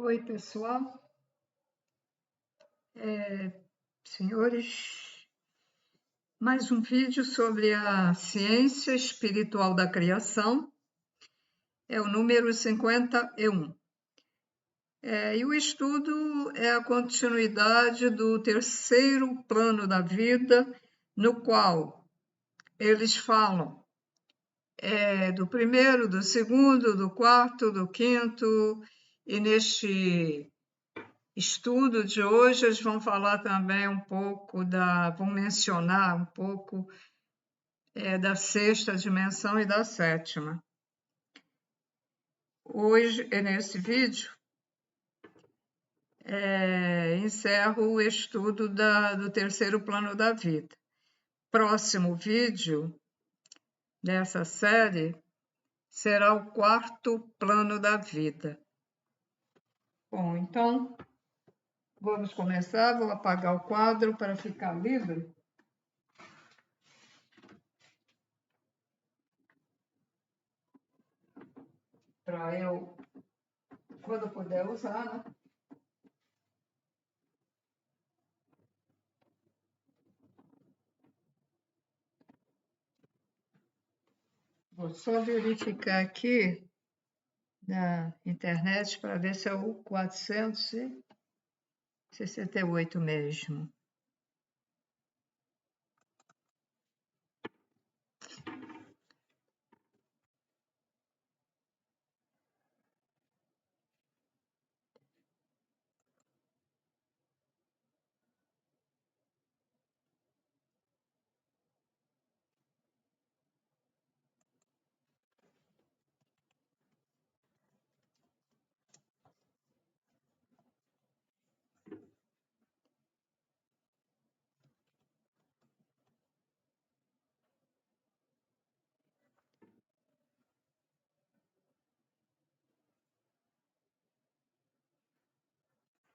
Oi, pessoal. Senhores, mais um vídeo sobre a ciência espiritual da criação. É o número 51. E o estudo é a continuidade do terceiro plano da vida, no qual eles falam do primeiro, do segundo, do quarto, do quinto, e neste estudo de hoje, eles vão falar também um pouco vão mencionar um pouco da sexta dimensão e da sétima. Hoje, nesse vídeo, encerro o estudo do terceiro plano da vida. Próximo vídeo dessa série será o quarto plano da vida. Bom, então, vamos começar. Vou apagar o quadro para ficar livre. Para eu, quando puder usar, né? Vou só verificar aqui na internet para ver se é o 468 mesmo.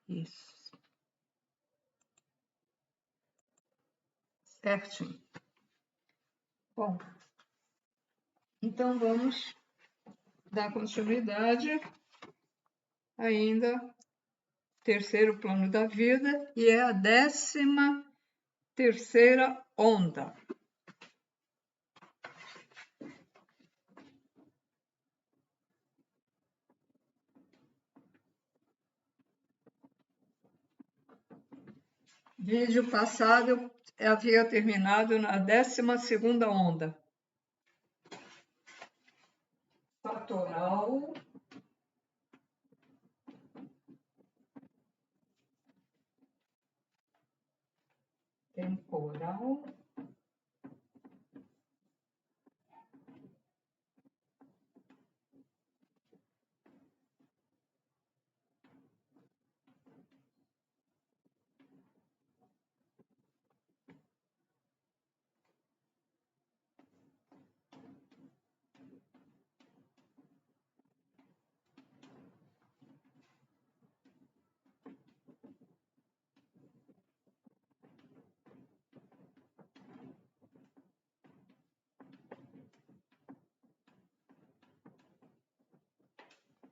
Isso. Certinho. Bom, então vamos dar continuidade ainda terceiro plano da vida, e é a 13ª onda. Vídeo passado eu havia terminado na 12ª onda. Fatoral, temporal,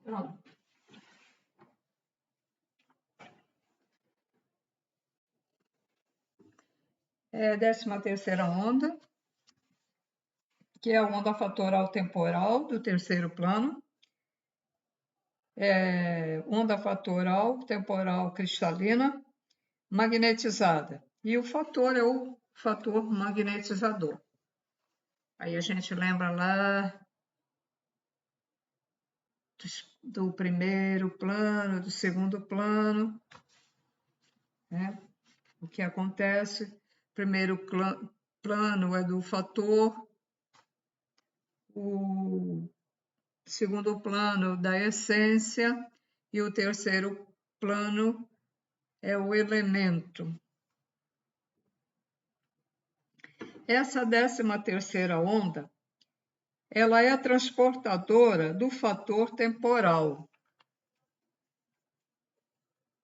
pronto. 13ª onda, que é a onda fatoral temporal do terceiro plano. Onda fatoral temporal cristalina magnetizada. E o fator é o fator magnetizador. Aí a gente lembra lá do primeiro plano, do segundo plano, né? O que acontece? Primeiro plano é do fator, o segundo plano da essência e o terceiro plano é o elemento. Essa 13ª onda, ela é a transportadora do fator temporal.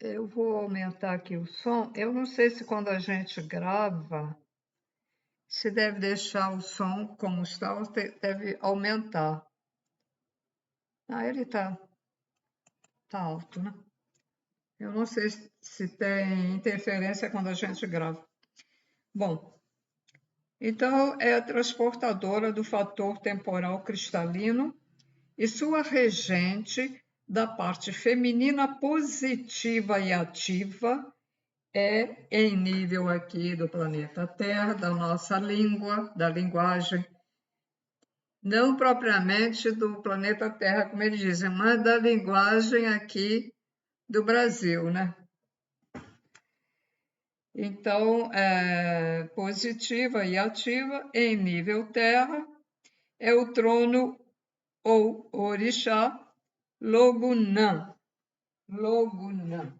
Eu vou aumentar aqui o som. Eu não sei se quando a gente grava, se deve deixar o som como está ou deve aumentar. Ele tá alto, né? Eu não sei se tem interferência quando a gente grava. Bom, então é a transportadora do fator temporal cristalino e sua regente da parte feminina positiva e ativa é em nível aqui do planeta Terra, da nossa língua, da linguagem, não propriamente do planeta Terra, como eles dizem, mas da linguagem aqui do Brasil, né? Então, positiva e ativa em nível Terra é o trono ou orixá Logunã. Logunã.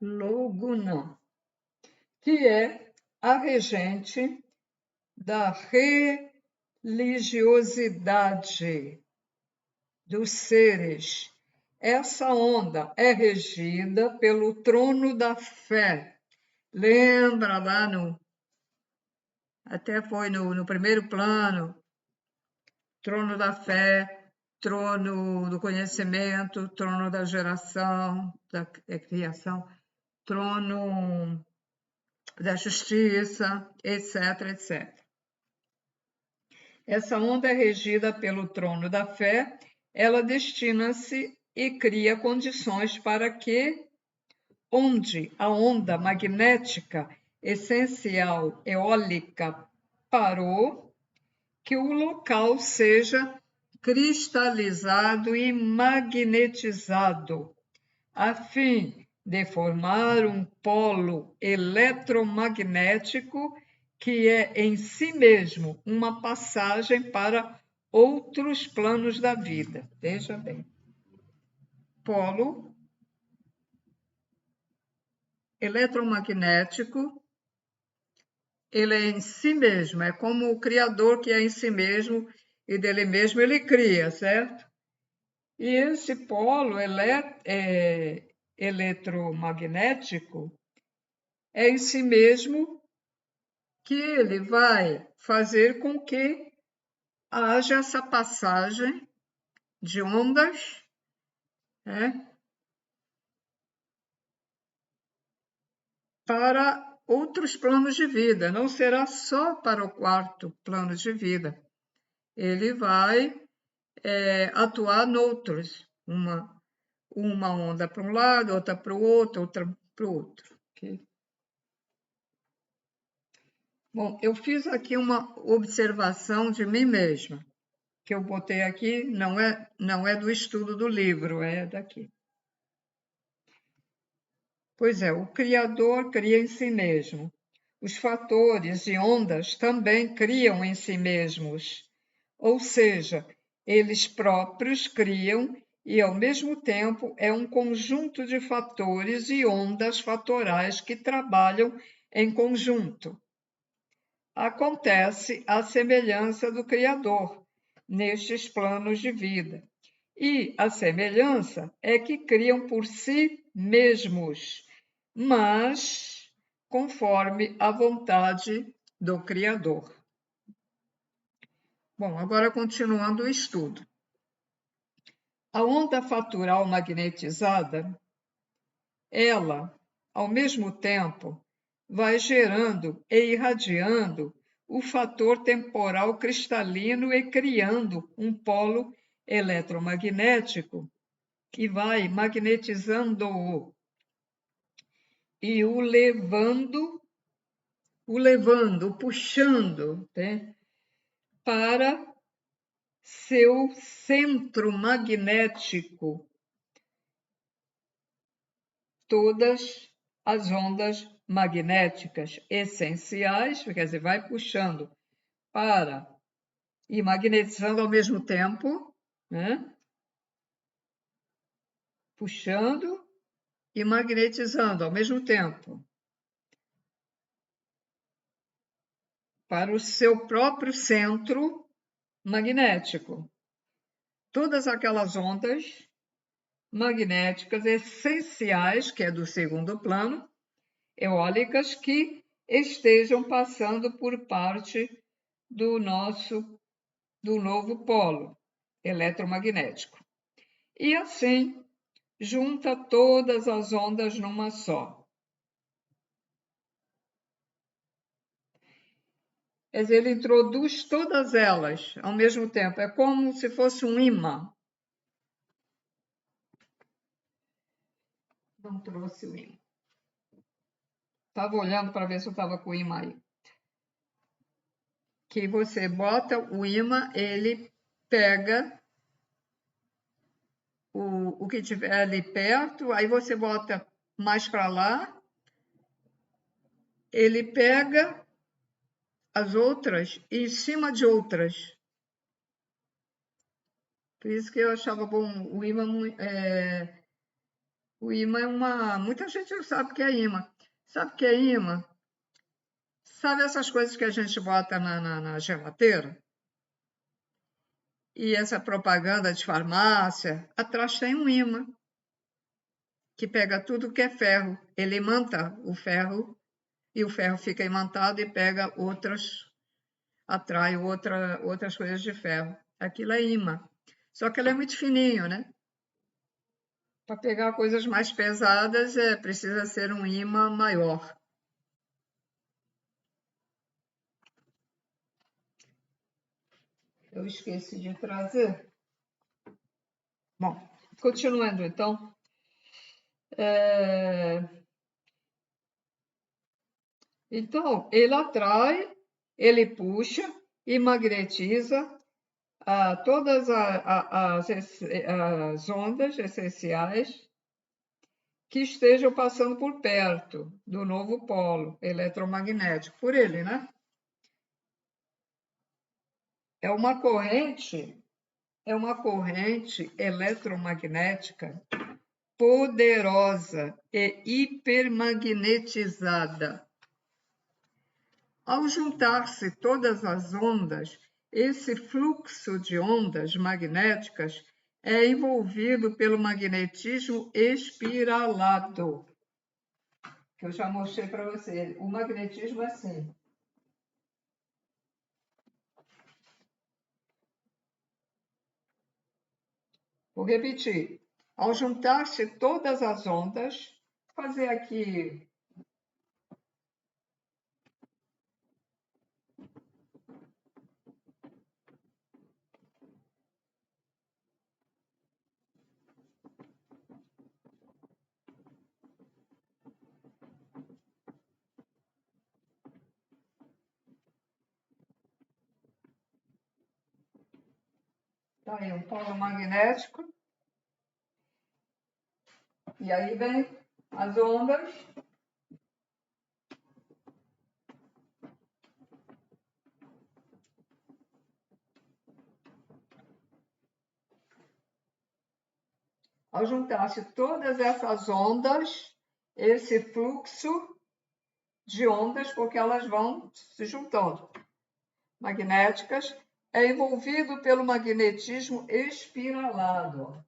Logunã, que é a regente da religiosidade dos seres. Essa onda é regida pelo trono da fé. Lembra lá até foi no primeiro plano, trono da fé, trono do conhecimento, trono da geração, da criação, trono da justiça, etc, etc. Essa onda é regida pelo trono da fé, ela destina-se e cria condições para que, onde a onda magnética essencial eólica parou, que o local seja cristalizado e magnetizado, a fim de formar um polo eletromagnético que é em si mesmo uma passagem para outros planos da vida. Veja bem. Polo eletromagnético, ele é em si mesmo, é como o Criador que é em si mesmo e dele mesmo ele cria, certo? E esse polo eletromagnético é em si mesmo que ele vai fazer com que haja essa passagem de ondas, né, para outros planos de vida. Não será só para o quarto plano de vida. Ele vai atuar noutros. Uma onda para um lado, outra para o outro, outra para o outro. Okay? Bom, eu fiz aqui uma observação de mim mesma, que eu botei aqui, não é do estudo do livro, é daqui. Pois é, o Criador cria em si mesmo. Os fatores e ondas também criam em si mesmos. Ou seja, eles próprios criam e, ao mesmo tempo, é um conjunto de fatores e ondas fatorais que trabalham em conjunto. Acontece a semelhança do Criador nestes planos de vida. E a semelhança é que criam por si mesmos, mas conforme a vontade do Criador. Bom, agora continuando o estudo. A onda fatural magnetizada, ela, ao mesmo tempo, vai gerando e irradiando o fator temporal cristalino e criando um polo eletromagnético que vai magnetizando-o e o puxando, né, para seu centro magnético, todas as ondas magnéticas essenciais, quer dizer, vai puxando para e magnetizando ao mesmo tempo, né? Puxando e magnetizando ao mesmo tempo para o seu próprio centro magnético. Todas aquelas ondas magnéticas essenciais, que é do segundo plano, eólicas, que estejam passando por parte do novo polo eletromagnético. E assim, junta todas as ondas numa só. Quer dizer, ele introduz todas elas ao mesmo tempo. É como se fosse um imã. Não trouxe o imã. Estava olhando para ver se eu estava com o imã aí. Que você bota o imã, ele pega o que tiver ali perto, aí você bota mais para lá, ele pega as outras em cima de outras. Por isso que eu achava bom o imã. O imã é uma. Muita gente não sabe o que é imã. Sabe o que é imã? Sabe essas coisas que a gente bota na geladeira? E essa propaganda de farmácia, atrás tem um imã que pega tudo que é ferro. Ele imanta o ferro e o ferro fica imantado e pega atrai outras coisas de ferro. Aquilo é imã. Só que ele é muito fininho, né? Para pegar coisas mais pesadas, precisa ser um imã maior. Eu esqueci de trazer. Bom, continuando então. Então, ele atrai, ele puxa e magnetiza todas as ondas essenciais que estejam passando por perto do novo polo eletromagnético, por ele, né? É uma corrente eletromagnética poderosa e hipermagnetizada. Ao juntar-se todas as ondas, esse fluxo de ondas magnéticas é envolvido pelo magnetismo espiralado, que eu já mostrei para você. O magnetismo é assim. Vou repetir. Ao juntar-se todas as ondas, vou fazer aqui tá aí, um polo magnético. E aí vem as ondas. Ao juntar-se todas essas ondas, esse fluxo de ondas, porque elas vão se juntando, magnéticas, é envolvido pelo magnetismo espiralado.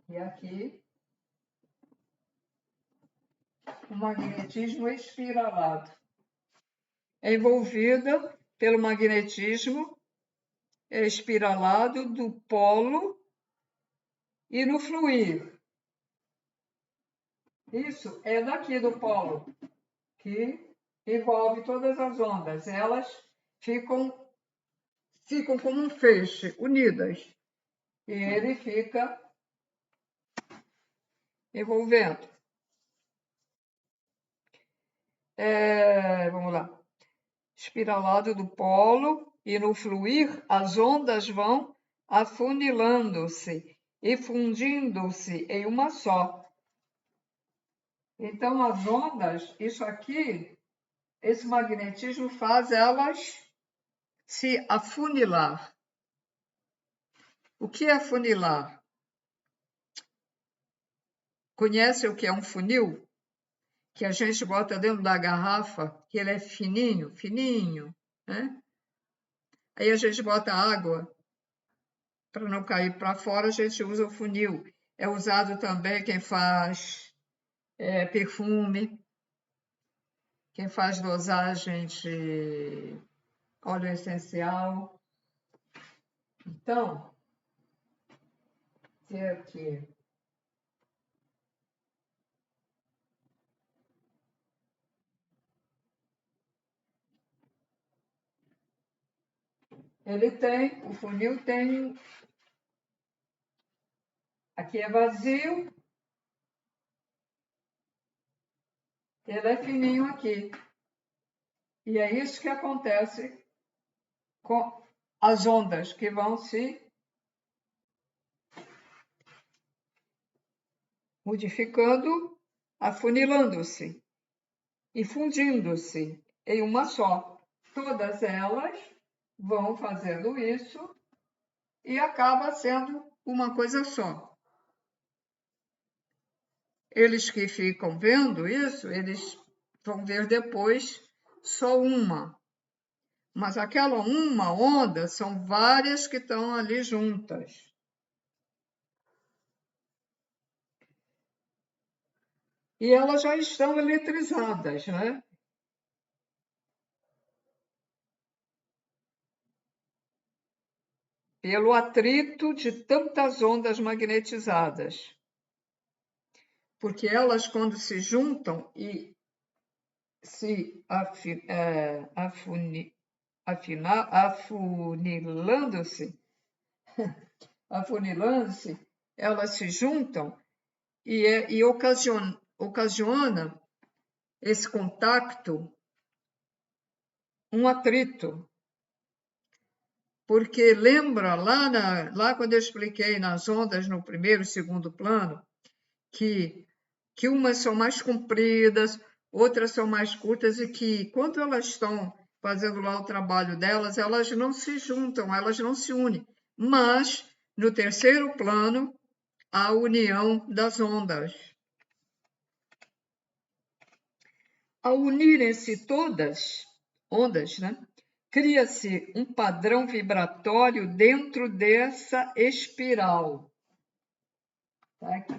E aqui, o magnetismo espiralado. É envolvida pelo magnetismo espiralado do polo e no fluir. Isso é daqui do polo, que envolve todas as ondas. Elas ficam como um feixe, unidas. E ele fica envolvendo. Vamos lá. Espiralado do polo e no fluir as ondas vão afunilando-se e fundindo-se em uma só. Então as ondas, isso aqui, esse magnetismo faz elas se afunilar. O que é afunilar? Conhece o que é um funil? Que a gente bota dentro da garrafa, que ele é fininho, fininho, né? Aí a gente bota água para não cair para fora, a gente usa o funil. É usado também quem faz perfume, quem faz dosagem de óleo essencial. Então, tem aqui. O funil tem, aqui é vazio, ele é fininho aqui. E é isso que acontece com as ondas que vão se modificando, afunilando-se e fundindo-se em uma só. Todas elas vão fazendo isso e acaba sendo uma coisa só. Eles que ficam vendo isso, eles vão ver depois só uma. Mas aquela uma onda são várias que estão ali juntas. E elas já estão eletrizadas, né? Pelo atrito de tantas ondas magnetizadas. Porque elas, quando se juntam e se afunilando-se, elas se juntam e ocasiona esse contato um atrito. Porque lembra lá quando eu expliquei nas ondas no primeiro e segundo plano, que umas são mais compridas, outras são mais curtas e que quando elas estão fazendo lá o trabalho delas, elas não se juntam, elas não se unem. Mas no terceiro plano, a união das ondas. Ao unirem-se todas ondas, né, cria-se um padrão vibratório dentro dessa espiral. Tá aqui.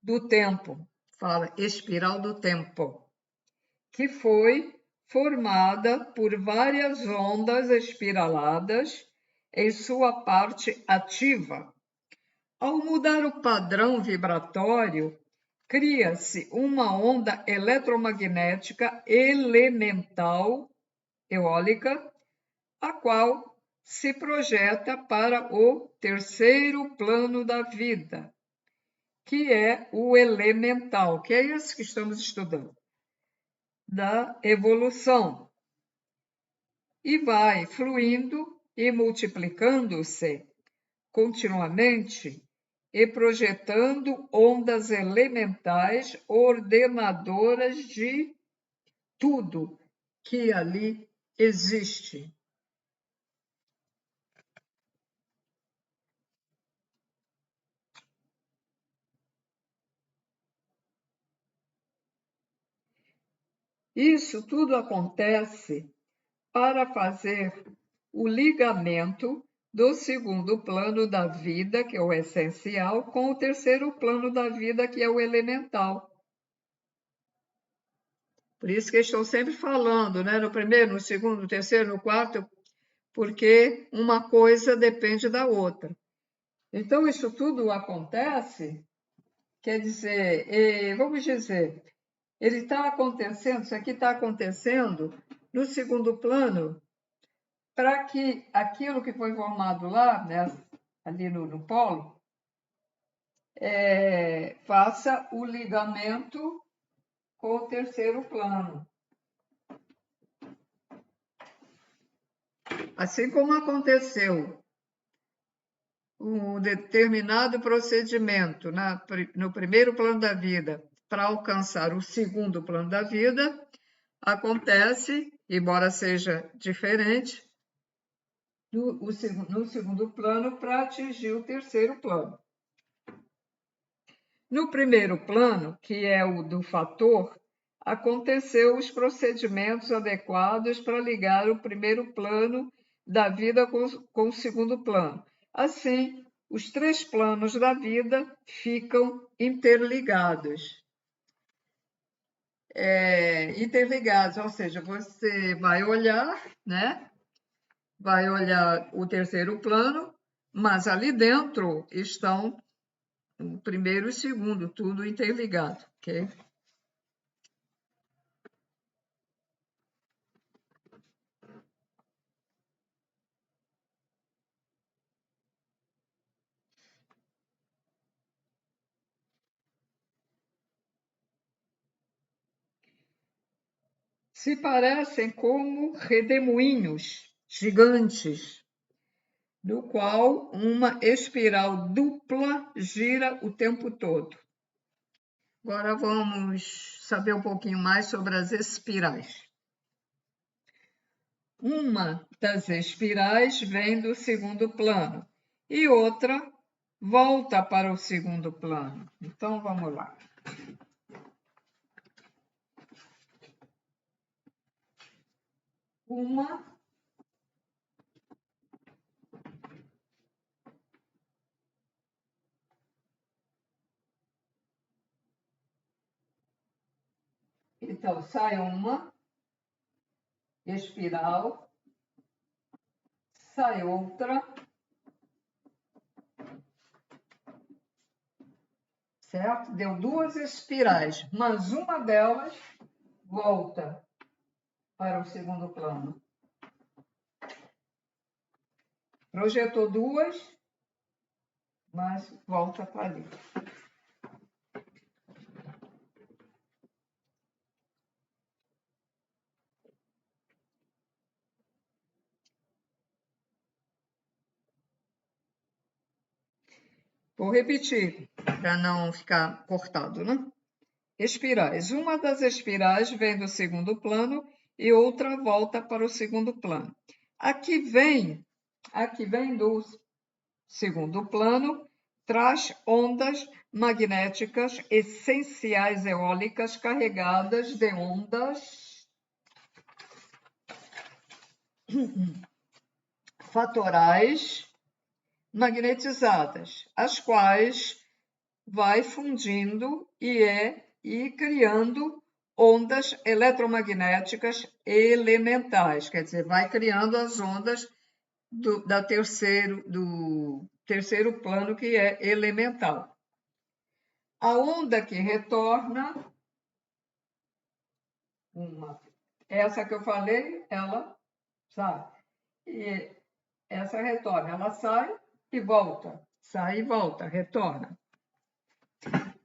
Do tempo, fala espiral do tempo, que foi formada por várias ondas espiraladas em sua parte ativa. Ao mudar o padrão vibratório, cria-se uma onda eletromagnética elemental eólica, a qual se projeta para o terceiro plano da vida, que é o elemental, que é esse que estamos estudando, da evolução. E vai fluindo e multiplicando-se continuamente e projetando ondas elementais ordenadoras de tudo que ali existe. Isso tudo acontece para fazer o ligamento do segundo plano da vida, que é o essencial, com o terceiro plano da vida, que é o elemental. Por isso que estão sempre falando, né? No primeiro, no segundo, no terceiro, no quarto, porque uma coisa depende da outra. Então, isso tudo acontece, quer dizer, vamos dizer, ele está acontecendo, isso aqui está acontecendo no segundo plano, para que aquilo que foi formado lá, né, ali no polo, faça o ligamento com o terceiro plano. Assim como aconteceu um determinado procedimento no primeiro plano da vida para alcançar o segundo plano da vida, acontece embora seja diferente, no segundo plano para atingir o terceiro plano. No primeiro plano, que é o do fator, aconteceu os procedimentos adequados para ligar o primeiro plano da vida com o segundo plano. Assim, os três planos da vida ficam interligados. Interligados, ou seja, você vai olhar, né? Vai olhar o terceiro plano, mas ali dentro estão o primeiro e o segundo, tudo interligado, ok? Se parecem como redemoinhos gigantes, do qual uma espiral dupla gira o tempo todo. Agora vamos saber um pouquinho mais sobre as espirais. Uma das espirais vem do segundo plano e outra volta para o segundo plano. Então vamos lá. Então, sai uma espiral, sai outra, certo? Deu duas espirais, mas uma delas volta para o segundo plano. Projetou duas, mas volta para ali. Vou repetir, para não ficar cortado, né? Espirais. Uma das espirais vem do segundo plano e outra volta para o segundo plano. Aqui vem do segundo plano, traz ondas magnéticas essenciais eólicas carregadas de ondas fatorais magnetizadas, as quais vai fundindo e criando ondas eletromagnéticas elementais, quer dizer, vai criando as ondas do terceiro plano, que é elemental. A onda que retorna, essa que eu falei, ela sai. E essa retorna, ela sai e volta, sai e volta, retorna.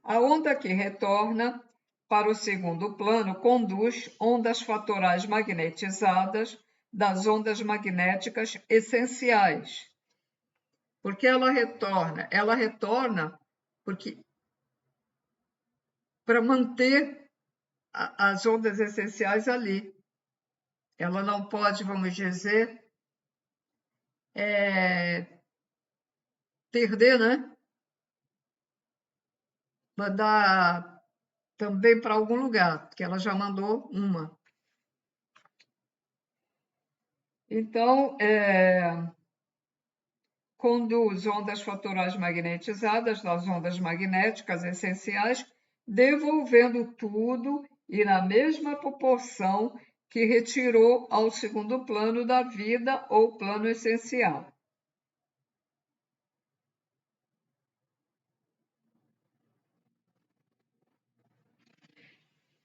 A onda que retorna para o segundo plano conduz ondas fatorais magnetizadas das ondas magnéticas essenciais. Porque ela retorna? Ela retorna porque para manter as ondas essenciais ali. Ela não pode, vamos dizer, perder, né? Mandar também para algum lugar, porque ela já mandou uma. Então, conduz ondas fatorais magnetizadas das ondas magnéticas essenciais, devolvendo tudo e na mesma proporção que retirou ao segundo plano da vida ou plano essencial.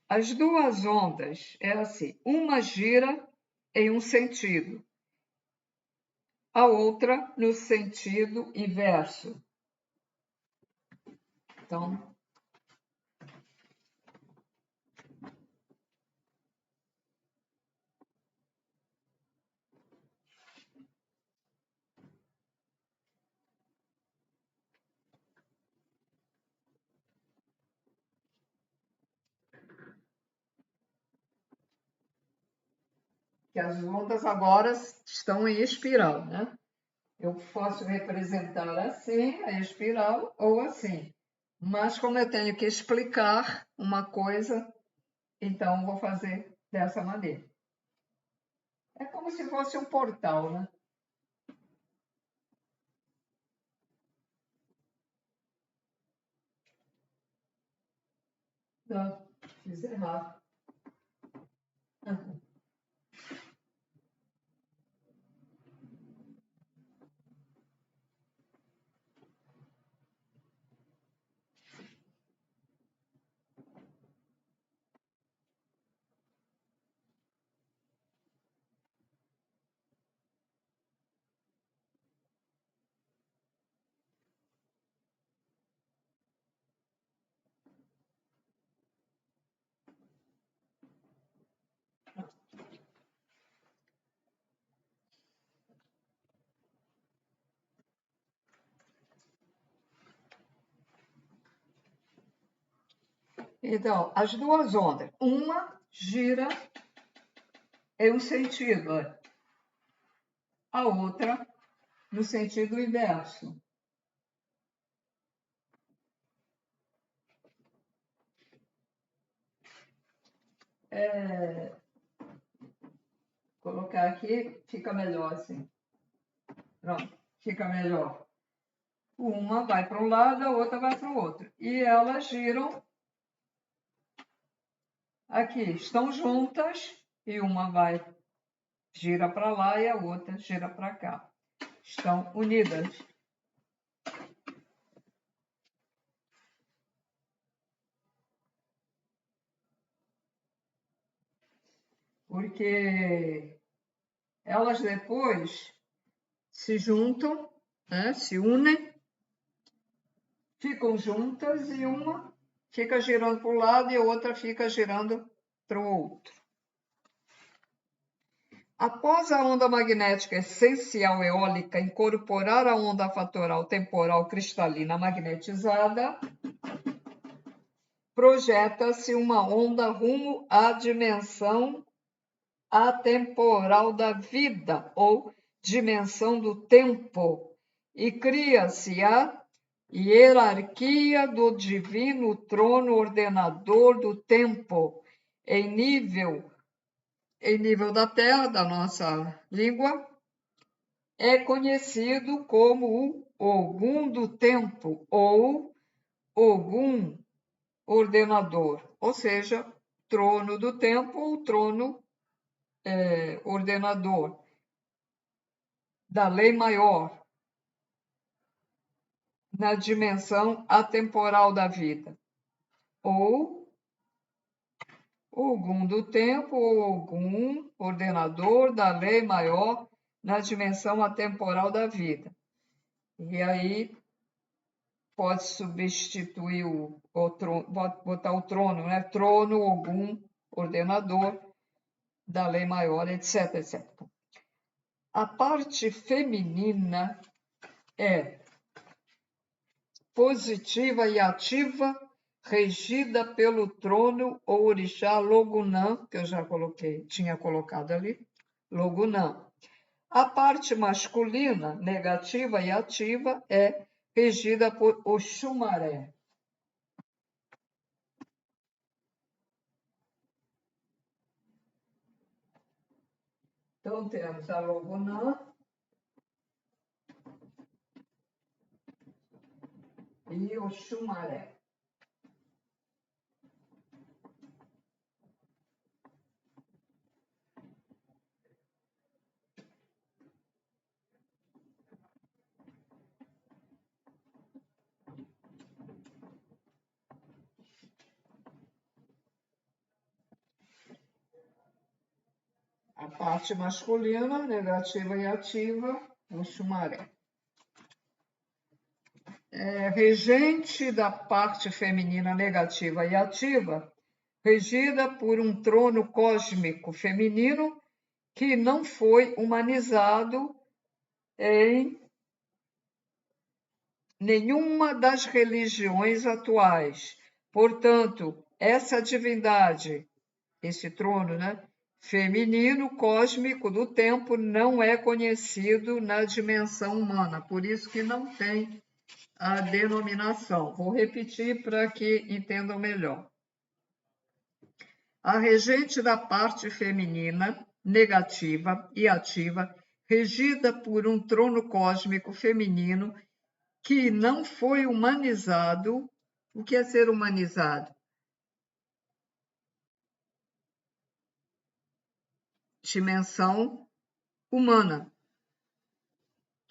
As duas ondas é assim, uma gira em um sentido, a outra no sentido inverso. Então, que as ondas agora estão em espiral, né? Eu posso representar assim, a espiral, ou assim. Mas como eu tenho que explicar uma coisa, então vou fazer dessa maneira. É como se fosse um portal, né? Não, fiz errado. Então, as duas ondas, uma gira em um sentido, a outra no sentido inverso. Colocar aqui, fica melhor assim. Pronto, fica melhor. Uma vai para um lado, a outra vai para o outro. E elas giram aqui, estão juntas, e uma gira para lá e a outra gira para cá. Estão unidas. Porque elas depois se juntam, né, se unem, ficam juntas e uma fica girando para um lado e a outra fica girando para o outro. Após a onda magnética essencial eólica incorporar a onda fatoral temporal cristalina magnetizada, projeta-se uma onda rumo à dimensão atemporal da vida, ou dimensão do tempo, e cria-se a hierarquia do divino trono ordenador do tempo, em nível da Terra, da nossa língua, é conhecido como o Ogum do tempo, ou Ogum ordenador, ou seja, trono do tempo ou trono ordenador da lei maior na dimensão atemporal da vida, ou Ogum do tempo ou Ogum ordenador da lei maior na dimensão atemporal da vida. E aí pode substituir o trono, botar o trono, né? Trono, Ogum, ordenador da lei maior, etc, etc. A parte feminina é positiva e ativa, regida pelo trono ou orixá Logunã, que eu já tinha colocado ali, Logunã. A parte masculina, negativa e ativa, é regida por Oxumaré. Então, temos a Logunã e Oxumaré. A parte masculina, negativa e ativa, Oxumaré. Regente da parte feminina negativa e ativa, regida por um trono cósmico feminino que não foi humanizado em nenhuma das religiões atuais. Portanto, essa divindade, esse trono, né, feminino cósmico do tempo não é conhecido na dimensão humana, por isso que não tem a denominação. Vou repetir para que entendam melhor. A regente da parte feminina, negativa e ativa, regida por um trono cósmico feminino que não foi humanizado. O que é ser humanizado? Dimensão humana.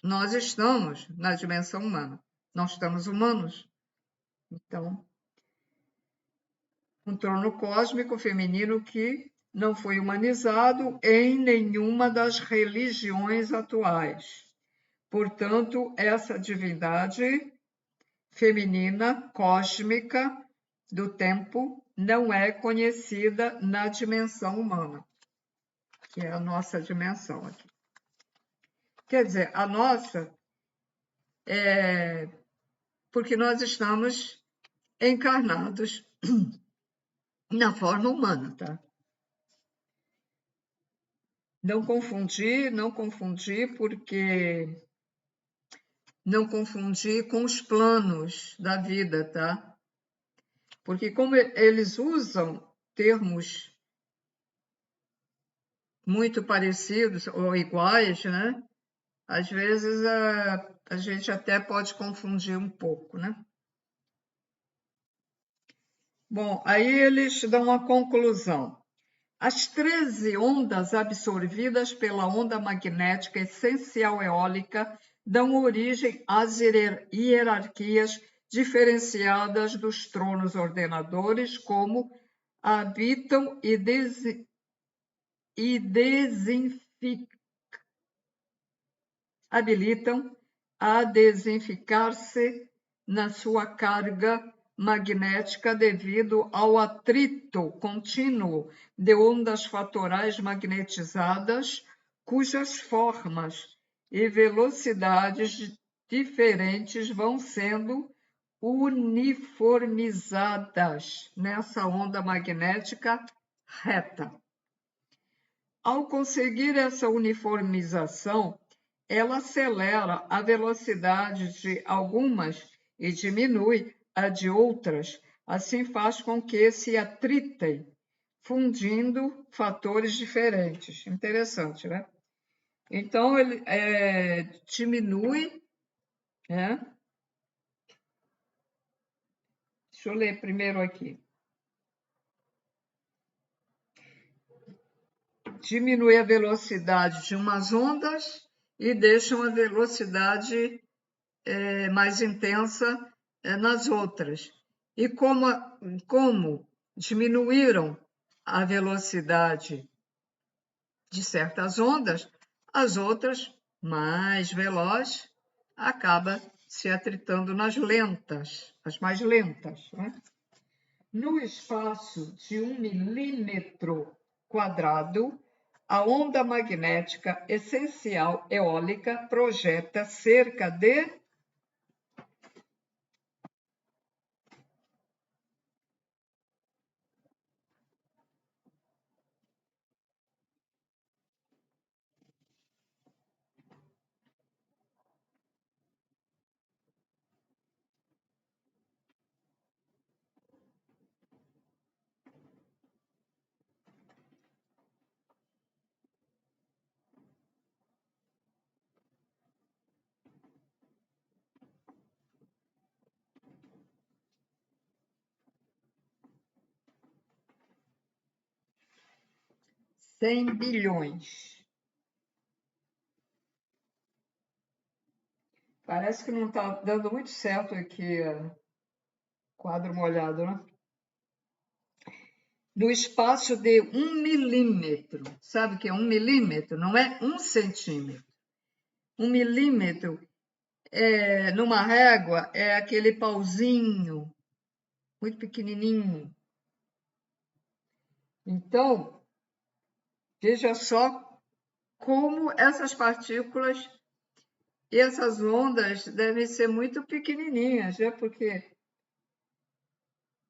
Nós estamos na dimensão humana. Nós estamos humanos. Então, um trono cósmico feminino que não foi humanizado em nenhuma das religiões atuais. Portanto, essa divindade feminina cósmica do tempo não é conhecida na dimensão humana, que é a nossa dimensão aqui. Quer dizer, a nossa é porque nós estamos encarnados na forma humana, tá? Não confundir, porque não confundir com os planos da vida, tá? Porque como eles usam termos muito parecidos ou iguais, né? Às vezes a gente até pode confundir um pouco, né? Bom, aí eles dão uma conclusão. As 13 ondas absorvidas pela onda magnética essencial eólica dão origem às hierarquias diferenciadas dos tronos ordenadores, como habitam e habilitam a desenficar-se na sua carga magnética devido ao atrito contínuo de ondas fatorais magnetizadas, cujas formas e velocidades diferentes vão sendo uniformizadas nessa onda magnética reta. Ao conseguir essa uniformização, ela acelera a velocidade de algumas e diminui a de outras, assim faz com que se atritem, fundindo fatores diferentes. Interessante, né? Então, ele diminui, né? Deixa eu ler primeiro aqui. Diminui a velocidade de umas ondas e deixa uma velocidade mais intensa nas outras. E como diminuíram a velocidade de certas ondas, as outras, mais velozes, acaba se atritando nas lentas, as mais lentas, né? No espaço de 1 milímetro quadrado, a onda magnética essencial eólica projeta cerca de 100 bilhões. Parece que não está dando muito certo aqui, quadro molhado, né? No espaço de 1 milímetro. Sabe o que é 1 milímetro? Não é 1 centímetro. 1 milímetro, numa régua, é aquele pauzinho, muito pequenininho. Então, veja só como essas partículas e essas ondas devem ser muito pequenininhas, né? Porque,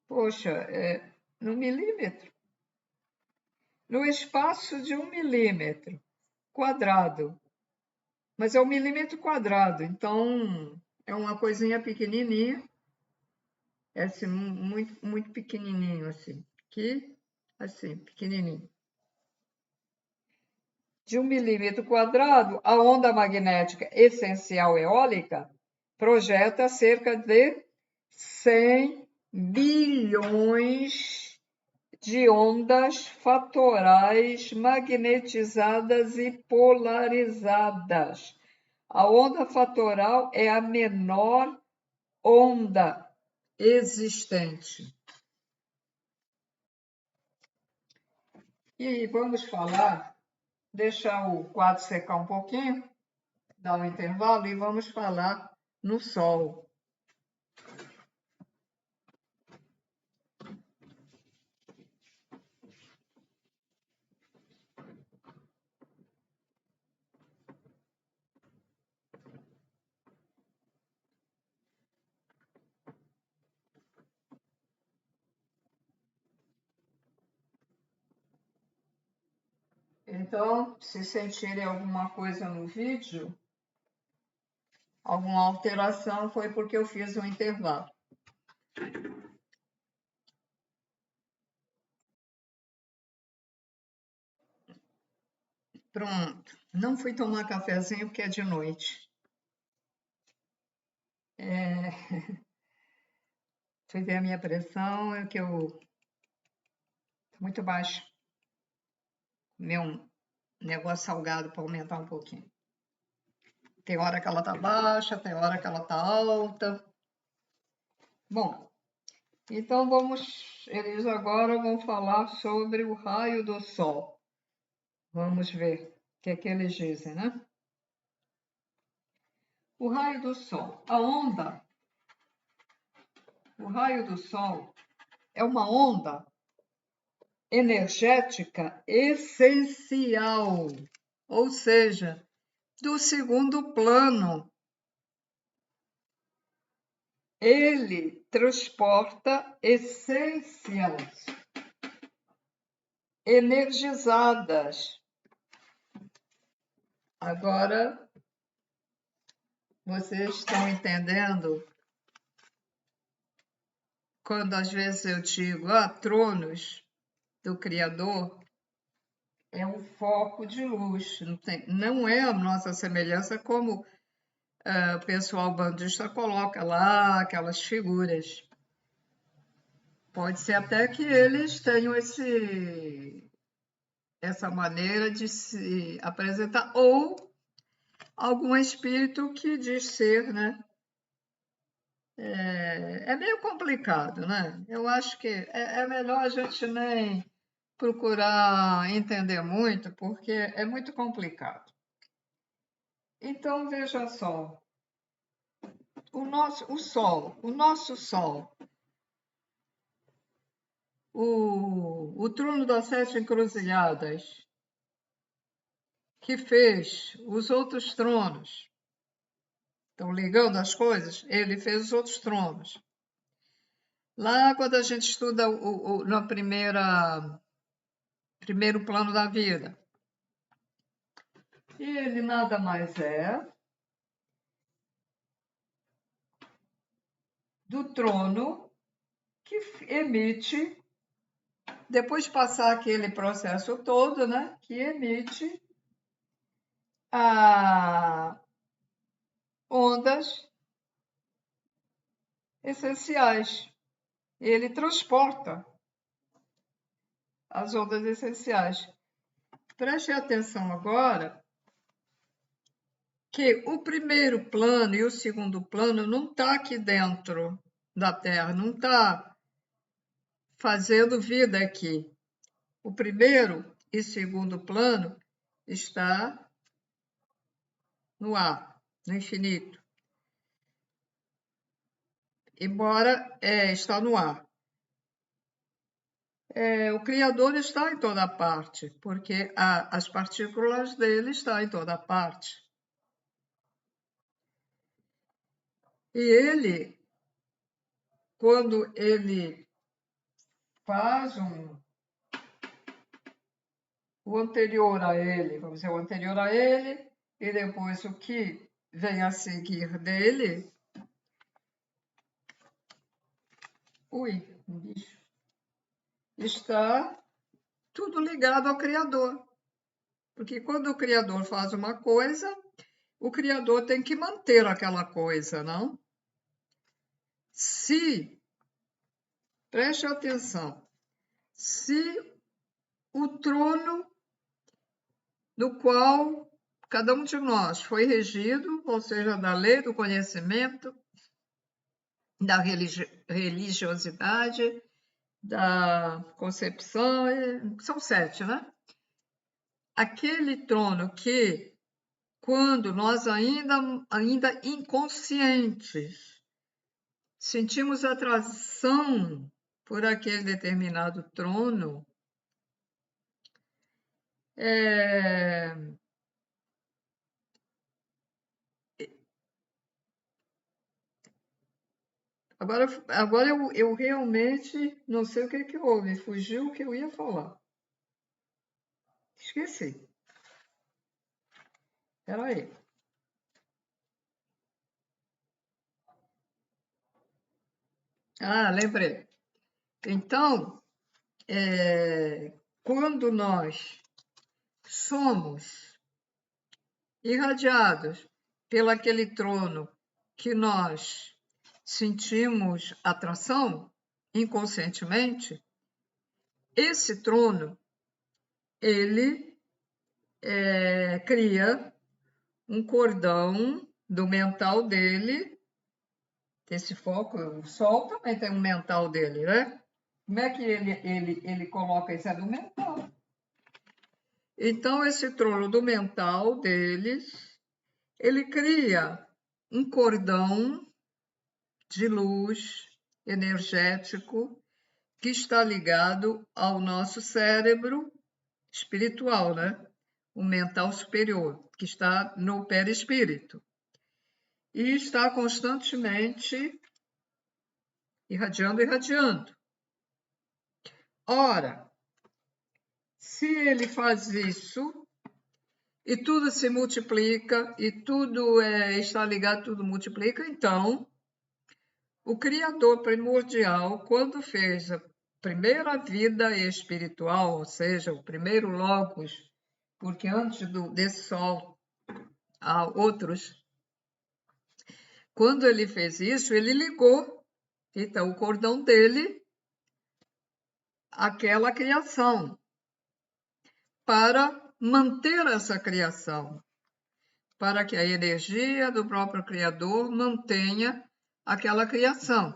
poxa, no milímetro. no espaço de 1 milímetro quadrado. Mas é 1 milímetro quadrado, então é uma coisinha pequenininha, é assim, muito, muito pequenininho assim. Aqui, assim, pequenininho. De 1 milímetro quadrado, a onda magnética essencial eólica projeta cerca de 100 bilhões de ondas fatorais magnetizadas e polarizadas. A onda fatoral é a menor onda existente. E vamos falar, deixar o quadro secar um pouquinho, dar um intervalo e vamos falar no Sol. Então, se sentirem alguma coisa no vídeo, alguma alteração, foi porque eu fiz um intervalo. Pronto. Não fui tomar cafezinho porque é de noite. Fui ver a minha pressão, é que eu tô muito baixo. Comer um negócio salgado para aumentar um pouquinho. Tem hora que ela tá baixa, tem hora que ela tá alta. Bom, então eles agora vão falar sobre o raio do Sol. Vamos ver o que é que eles dizem, né? O raio do Sol. O raio do Sol é uma onda energética essencial, ou seja, do segundo plano. Ele transporta essências energizadas. Agora, vocês estão entendendo quando às vezes eu digo, tronos do Criador é um foco de luz, não é a nossa semelhança como o pessoal bandista coloca lá, aquelas figuras. Pode ser até que eles tenham essa maneira de se apresentar, ou algum espírito que diz ser, né? É meio complicado, né? Eu acho que é melhor a gente nem procurar entender muito, porque é muito complicado. Então, veja só, o nosso Sol, o trono das sete encruzilhadas, que fez os outros tronos, estão ligando as coisas, ele fez os outros tronos. Lá, quando a gente estuda no primeiro plano da vida, ele nada mais é do trono que emite, depois de passar aquele processo todo, né, que emite ondas essenciais. Ele transporta as ondas essenciais. Preste atenção agora que o primeiro plano e o segundo plano não está aqui dentro da Terra, não está fazendo vida aqui. O primeiro e segundo plano está no ar, no infinito. Embora está no ar. O Criador está em toda parte, porque as partículas dele estão em toda parte. E ele, quando ele faz o anterior a ele, vamos dizer, o anterior a ele, e depois o que vem a seguir dele. Ui, um bicho. Está tudo ligado ao Criador. Porque quando o Criador faz uma coisa, o Criador tem que manter aquela coisa, não? Se, preste atenção, se o trono no qual cada um de nós foi regido, ou seja, da lei do conhecimento, da religiosidade, da concepção, são 7, né? Aquele trono que, quando nós ainda inconscientes, sentimos atração por aquele determinado trono, agora eu realmente não sei o que houve, fugiu o que eu ia falar. Esqueci. Espera aí. Ah, lembrei. Então, quando nós somos irradiados pelo aquele trono que nós sentimos atração inconscientemente, esse trono, ele cria um cordão do mental dele, esse foco, o Sol também tem um mental dele, né? Como é que ele coloca isso? É do mental. Então, esse trono do mental deles, ele cria um cordão de luz energético que está ligado ao nosso cérebro espiritual, né? O mental superior, que está no perispírito. E está constantemente irradiando, irradiando. Ora, se ele faz isso, e tudo se multiplica, e tudo está ligado, tudo multiplica, então, o Criador primordial, quando fez a primeira vida espiritual, ou seja, o primeiro Logos, porque antes desse Sol há outros, quando ele fez isso, ele ligou, então, o cordão dele àquela criação, para manter essa criação, para que a energia do próprio Criador mantenha aquela criação.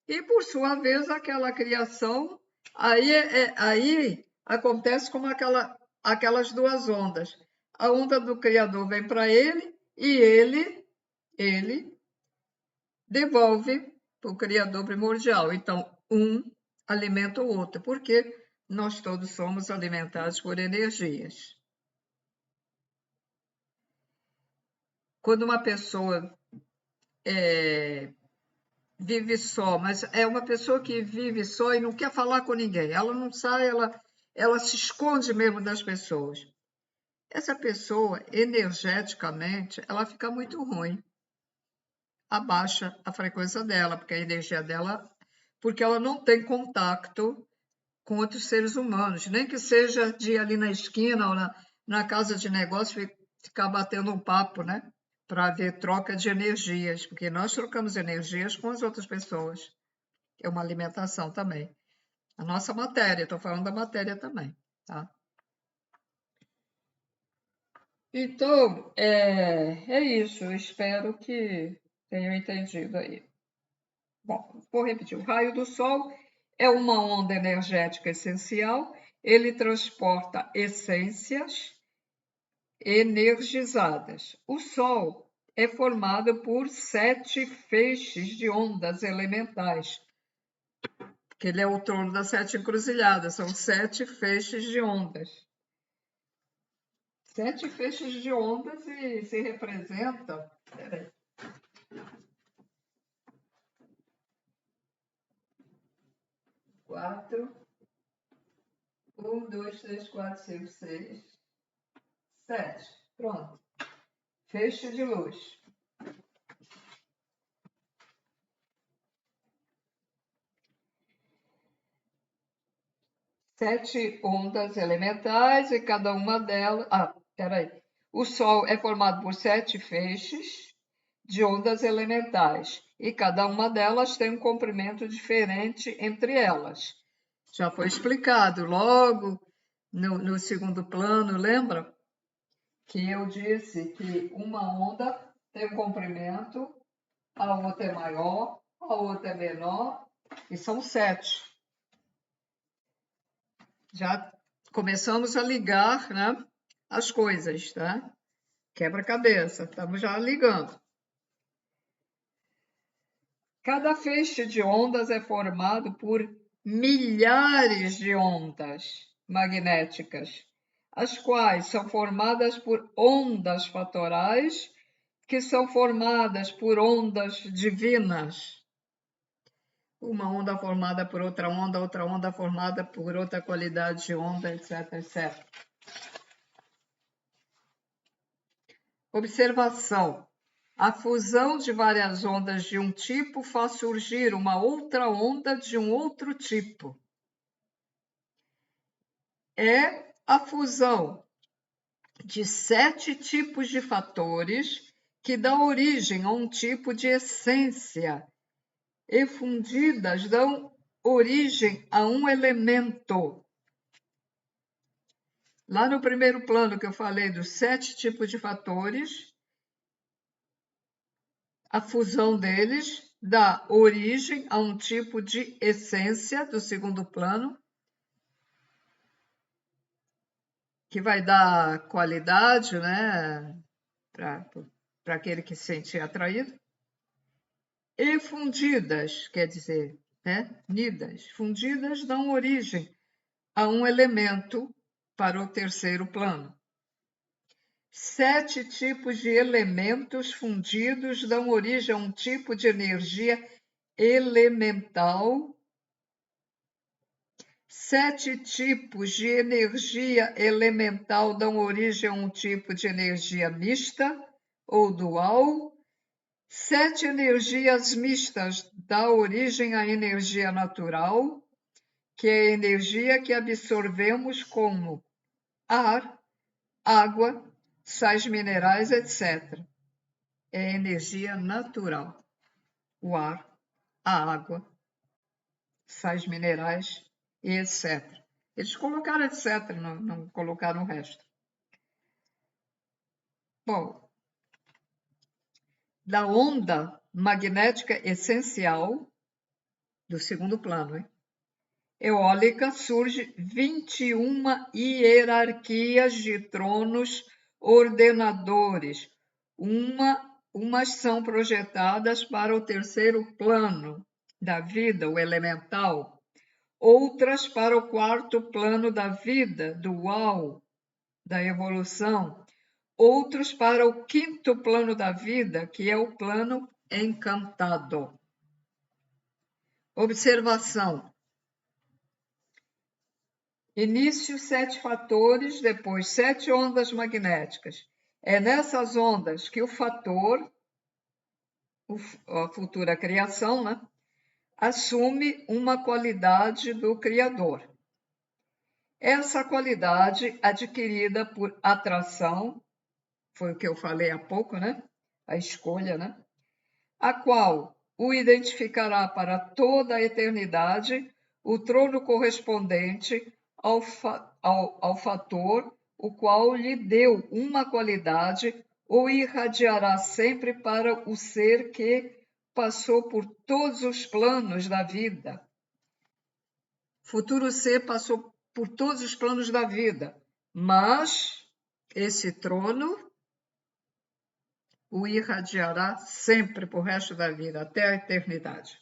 E, por sua vez, aquela criação, aí acontece como aquelas duas ondas. A onda do Criador vem para ele e ele devolve para o Criador primordial. Então, um alimenta o outro, porque nós todos somos alimentados por energias. Quando uma pessoa vive só, mas é uma pessoa que vive só e não quer falar com ninguém, ela não sai, ela se esconde mesmo das pessoas. Essa pessoa, energeticamente, ela fica muito ruim. Abaixa a frequência dela, porque a energia dela, porque ela não tem contato com outros seres humanos, nem que seja de ir ali na esquina ou na casa de negócio ficar batendo um papo, né? Para haver troca de energias, porque nós trocamos energias com as outras pessoas. É uma alimentação também. A nossa matéria, estou falando da matéria também, tá? Então, é isso. Eu espero que tenham entendido aí. Bom, vou repetir. O raio do Sol é uma onda energética essencial. Ele transporta essências energizadas. O Sol é formado por 7 feixes de ondas elementais, que ele é o trono das 7 encruzilhadas, são 7 feixes de ondas. 7 feixes de ondas e se representa. Peraí. 4, 1, 2, 3, 4, 5, 6, 7. Pronto. Feixe de luz. Sete ondas elementais e cada uma delas... peraí. O Sol é formado por 7 feixes de ondas elementais e cada uma delas tem um comprimento diferente entre elas. Já foi explicado logo no segundo plano, lembra? Que eu disse que uma onda tem um comprimento, a outra é maior, a outra é menor, e são 7. Já começamos a ligar, né, as coisas, tá? Quebra-cabeça, estamos já ligando. Cada feixe de ondas é formado por milhares de ondas magnéticas, as quais são formadas por ondas fatorais, que são formadas por ondas divinas. Uma onda formada por outra onda formada por outra qualidade de onda, etc, etc. Observação. A fusão de várias ondas de um tipo faz surgir uma outra onda de um outro tipo. É a fusão de 7 tipos de fatores que dá origem a um tipo de essência, e fundidas dão origem a um elemento. Lá no primeiro plano que eu falei dos 7 tipos de fatores, a fusão deles dá origem a um tipo de essência do segundo plano, que vai dar qualidade, né, para aquele que se sente atraído. E fundidas, quer dizer, né, unidas, fundidas dão origem a um elemento para o terceiro plano. 7 tipos de elementos fundidos dão origem a um tipo de energia elemental. 7 tipos de energia elemental dão origem a um tipo de energia mista ou dual. 7 energias mistas dão origem à energia natural, que é a energia que absorvemos como ar, água, sais minerais, etc. É energia natural. O ar, a água, sais minerais e etc. Eles colocaram etc, não colocaram o resto. Bom, da onda magnética essencial do segundo plano, eólica, surge 21 hierarquias de tronos ordenadores. Umas são projetadas para o terceiro plano da vida, o elemental, outras para o quarto plano da vida, dual, da evolução, outros para o quinto plano da vida, que é o plano encantado. Observação. Início 7 fatores, depois 7 ondas magnéticas. É nessas ondas que o fator, a futura criação, né, assume uma qualidade do Criador. Essa qualidade adquirida por atração, foi o que eu falei há pouco, né? A escolha, né? A qual o identificará para toda a eternidade o trono correspondente ao fator, o qual lhe deu uma qualidade, ou irradiará sempre para o ser que passou por todos os planos da vida. Futuro ser passou por todos os planos da vida, mas esse trono o irradiará sempre para o resto da vida, até a eternidade.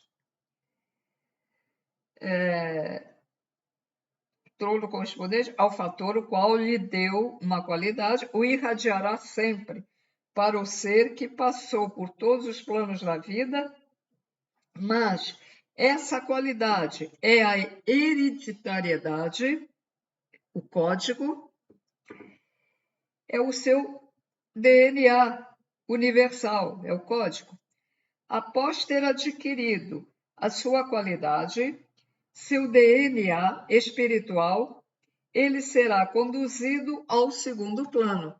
Trono correspondente ao fator o qual lhe deu uma qualidade, o irradiará sempre para o ser que passou por todos os planos da vida, mas essa qualidade é a hereditariedade, o código, é o seu DNA universal, é o código. Após ter adquirido a sua qualidade, seu DNA espiritual, ele será conduzido ao segundo plano,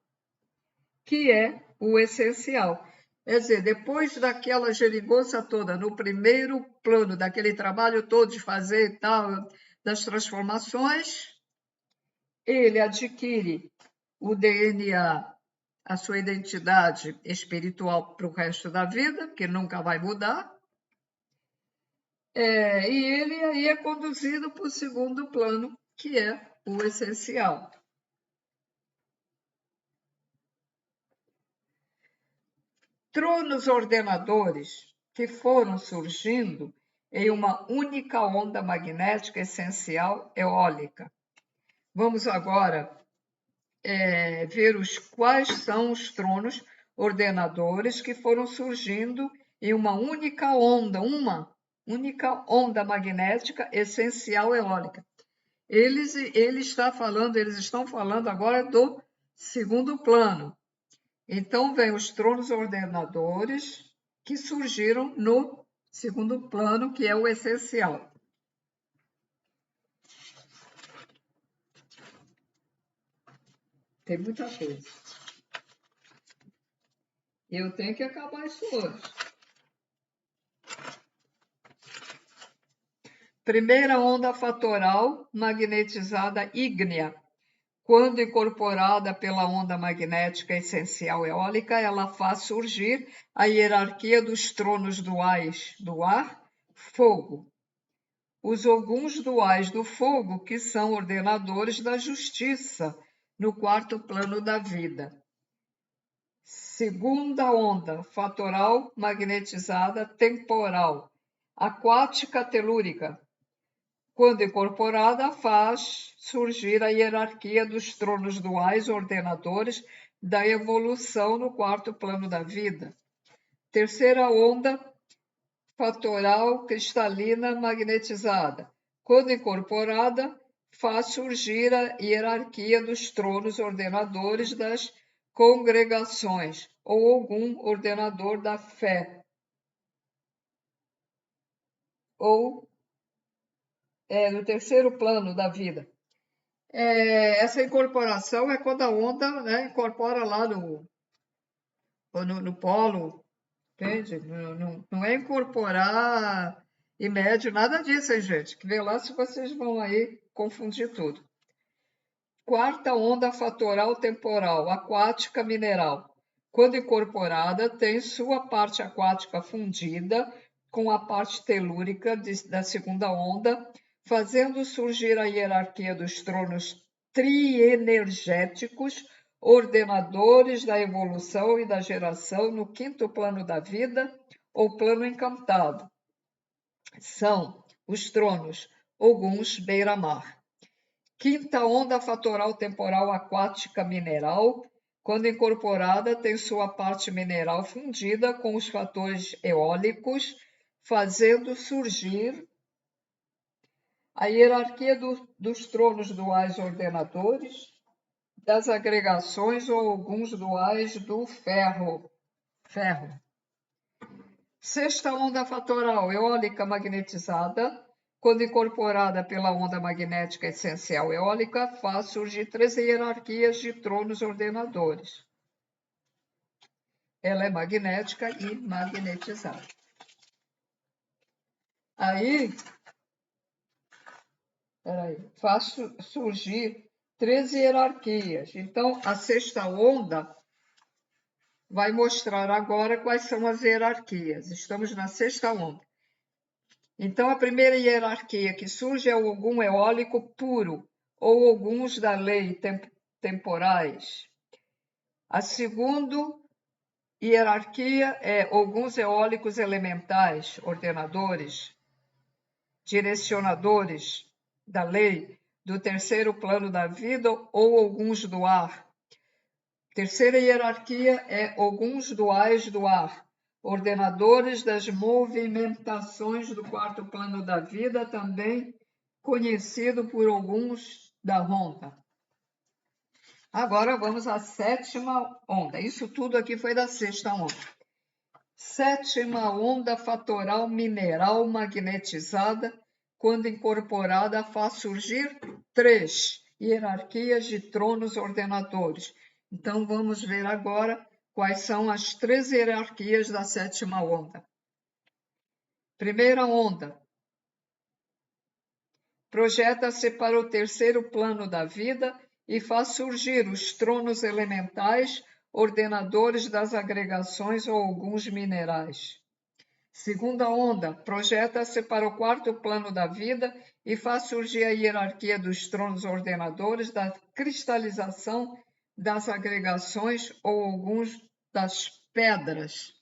que é o essencial. Quer dizer, depois daquela geringonça toda, no primeiro plano, daquele trabalho todo de fazer e tal, das transformações, ele adquire o DNA, a sua identidade espiritual para o resto da vida, que nunca vai mudar, e ele aí é conduzido para o segundo plano, que é o essencial. Tronos ordenadores que foram surgindo em uma única onda magnética essencial eólica. Vamos agora ver quais são os tronos ordenadores que foram surgindo em uma única onda magnética essencial eólica. Eles estão falando agora do segundo plano. Então, vem os tronos ordenadores que surgiram no segundo plano, que é o essencial. Tem muita coisa. Eu tenho que acabar isso hoje. Primeira onda fatoral magnetizada ígnea. Quando incorporada pela onda magnética essencial eólica, ela faz surgir a hierarquia dos tronos duais do ar, fogo. Os oguns duais do fogo, que são ordenadores da justiça, no quarto plano da vida. Segunda onda fatoral magnetizada temporal, aquática telúrica. Quando incorporada, faz surgir a hierarquia dos tronos duais ordenadores da evolução no quarto plano da vida. Terceira onda fatoral cristalina magnetizada. Quando incorporada, faz surgir a hierarquia dos tronos ordenadores das congregações ou algum ordenador da fé. Ou no terceiro plano da vida. Essa incorporação é quando a onda incorpora lá no polo, entende? Não é incorporar e médio, nada disso, hein, gente? Que vê lá se vocês vão aí confundir tudo. Quarta onda fatoral temporal, aquática mineral. Quando incorporada, tem sua parte aquática fundida com a parte telúrica da segunda onda, fazendo surgir a hierarquia dos tronos trienergéticos, ordenadores da evolução e da geração no quinto plano da vida, ou plano encantado. São os tronos Oguns beira-mar. Quinta onda fatoral temporal aquática mineral, quando incorporada, tem sua parte mineral fundida com os fatores eólicos, fazendo surgir a hierarquia dos tronos duais ordenadores, das agregações ou alguns duais do ferro. Sexta onda fatoral eólica magnetizada, quando incorporada pela onda magnética essencial eólica, faz surgir 13 hierarquias de tronos ordenadores. Ela é magnética e magnetizada. Aí, faz surgir 13 hierarquias. Então, a sexta onda vai mostrar agora quais são as hierarquias. Estamos na sexta onda. Então, a primeira hierarquia que surge é o Ogum eólico puro, ou Oguns da lei temporais. A segunda hierarquia é Oguns eólicos elementais, ordenadores, direcionadores da lei do terceiro plano da vida, ou Oguns do ar. Terceira hierarquia é Oguns duais do ar, ordenadores das movimentações do quarto plano da vida, também conhecido por Oguns da ronda. Agora vamos à sétima onda. Isso tudo aqui foi da sexta onda. Sétima onda fatoral mineral magnetizada, quando incorporada, faz surgir 3 hierarquias de tronos ordenadores. Então, vamos ver agora quais são as 3 hierarquias da sétima onda. Primeira onda. Projeta-se para o terceiro plano da vida e faz surgir os tronos elementais, ordenadores das agregações ou alguns minerais. Segunda onda, projeta-se para o quarto plano da vida e faz surgir a hierarquia dos tronos ordenadores da cristalização das agregações ou alguns das pedras.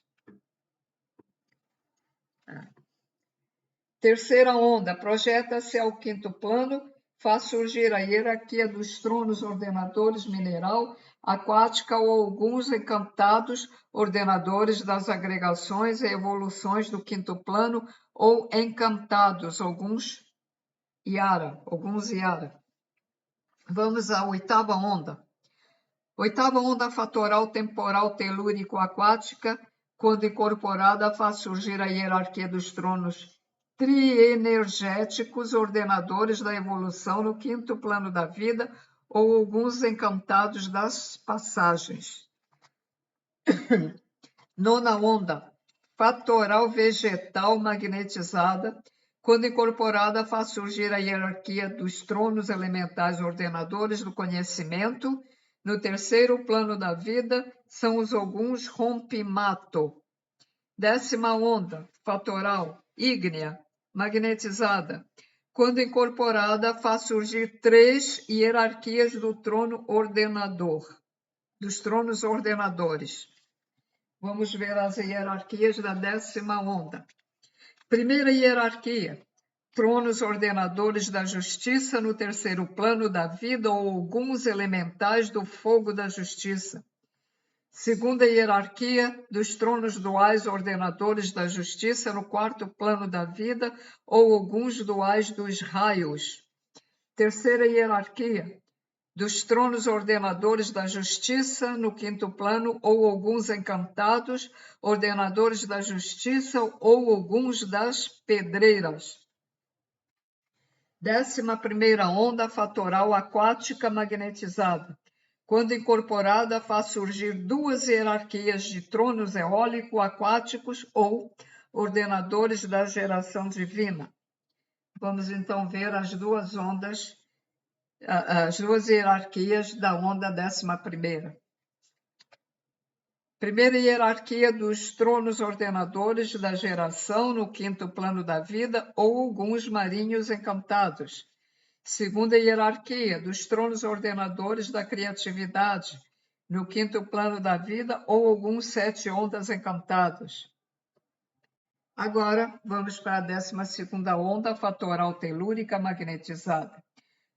Terceira onda, projeta-se ao quinto plano, faz surgir a hierarquia dos tronos ordenadores mineral, aquática ou alguns encantados ordenadores das agregações e evoluções do quinto plano ou encantados, alguns Yara. Vamos à oitava onda. Oitava onda fatoral temporal telúrico aquática, quando incorporada, faz surgir a hierarquia dos tronos trienergéticos ordenadores da evolução no quinto plano da vida ou alguns encantados das passagens. Nona onda, fatoral vegetal magnetizada, quando incorporada, faz surgir a hierarquia dos tronos elementais ordenadores do conhecimento. No terceiro plano da vida, são os alguns rompimato. Décima onda, fatoral ígnea magnetizada, quando incorporada, faz surgir 3 hierarquias do trono ordenador, dos tronos ordenadores. Vamos ver as hierarquias da décima onda. Primeira hierarquia, tronos ordenadores da justiça no terceiro plano da vida ou alguns elementais do fogo da justiça. Segunda hierarquia, dos tronos duais ordenadores da justiça no quarto plano da vida ou alguns duais dos raios. Terceira hierarquia, dos tronos ordenadores da justiça no quinto plano ou alguns encantados ordenadores da justiça ou alguns das pedreiras. 11ª onda fatoral aquática magnetizada. Quando incorporada, faz surgir 2 hierarquias de tronos eólico-aquáticos ou ordenadores da geração divina. Vamos então ver as 2 ondas, as 2 hierarquias da onda 11ª. Primeira hierarquia dos tronos ordenadores da geração no quinto plano da vida ou alguns marinhos encantados. Segunda hierarquia, dos tronos ordenadores da criatividade, no quinto plano da vida, ou alguns 7 ondas encantados. Agora, vamos para a 12ª onda fatoral telúrica magnetizada.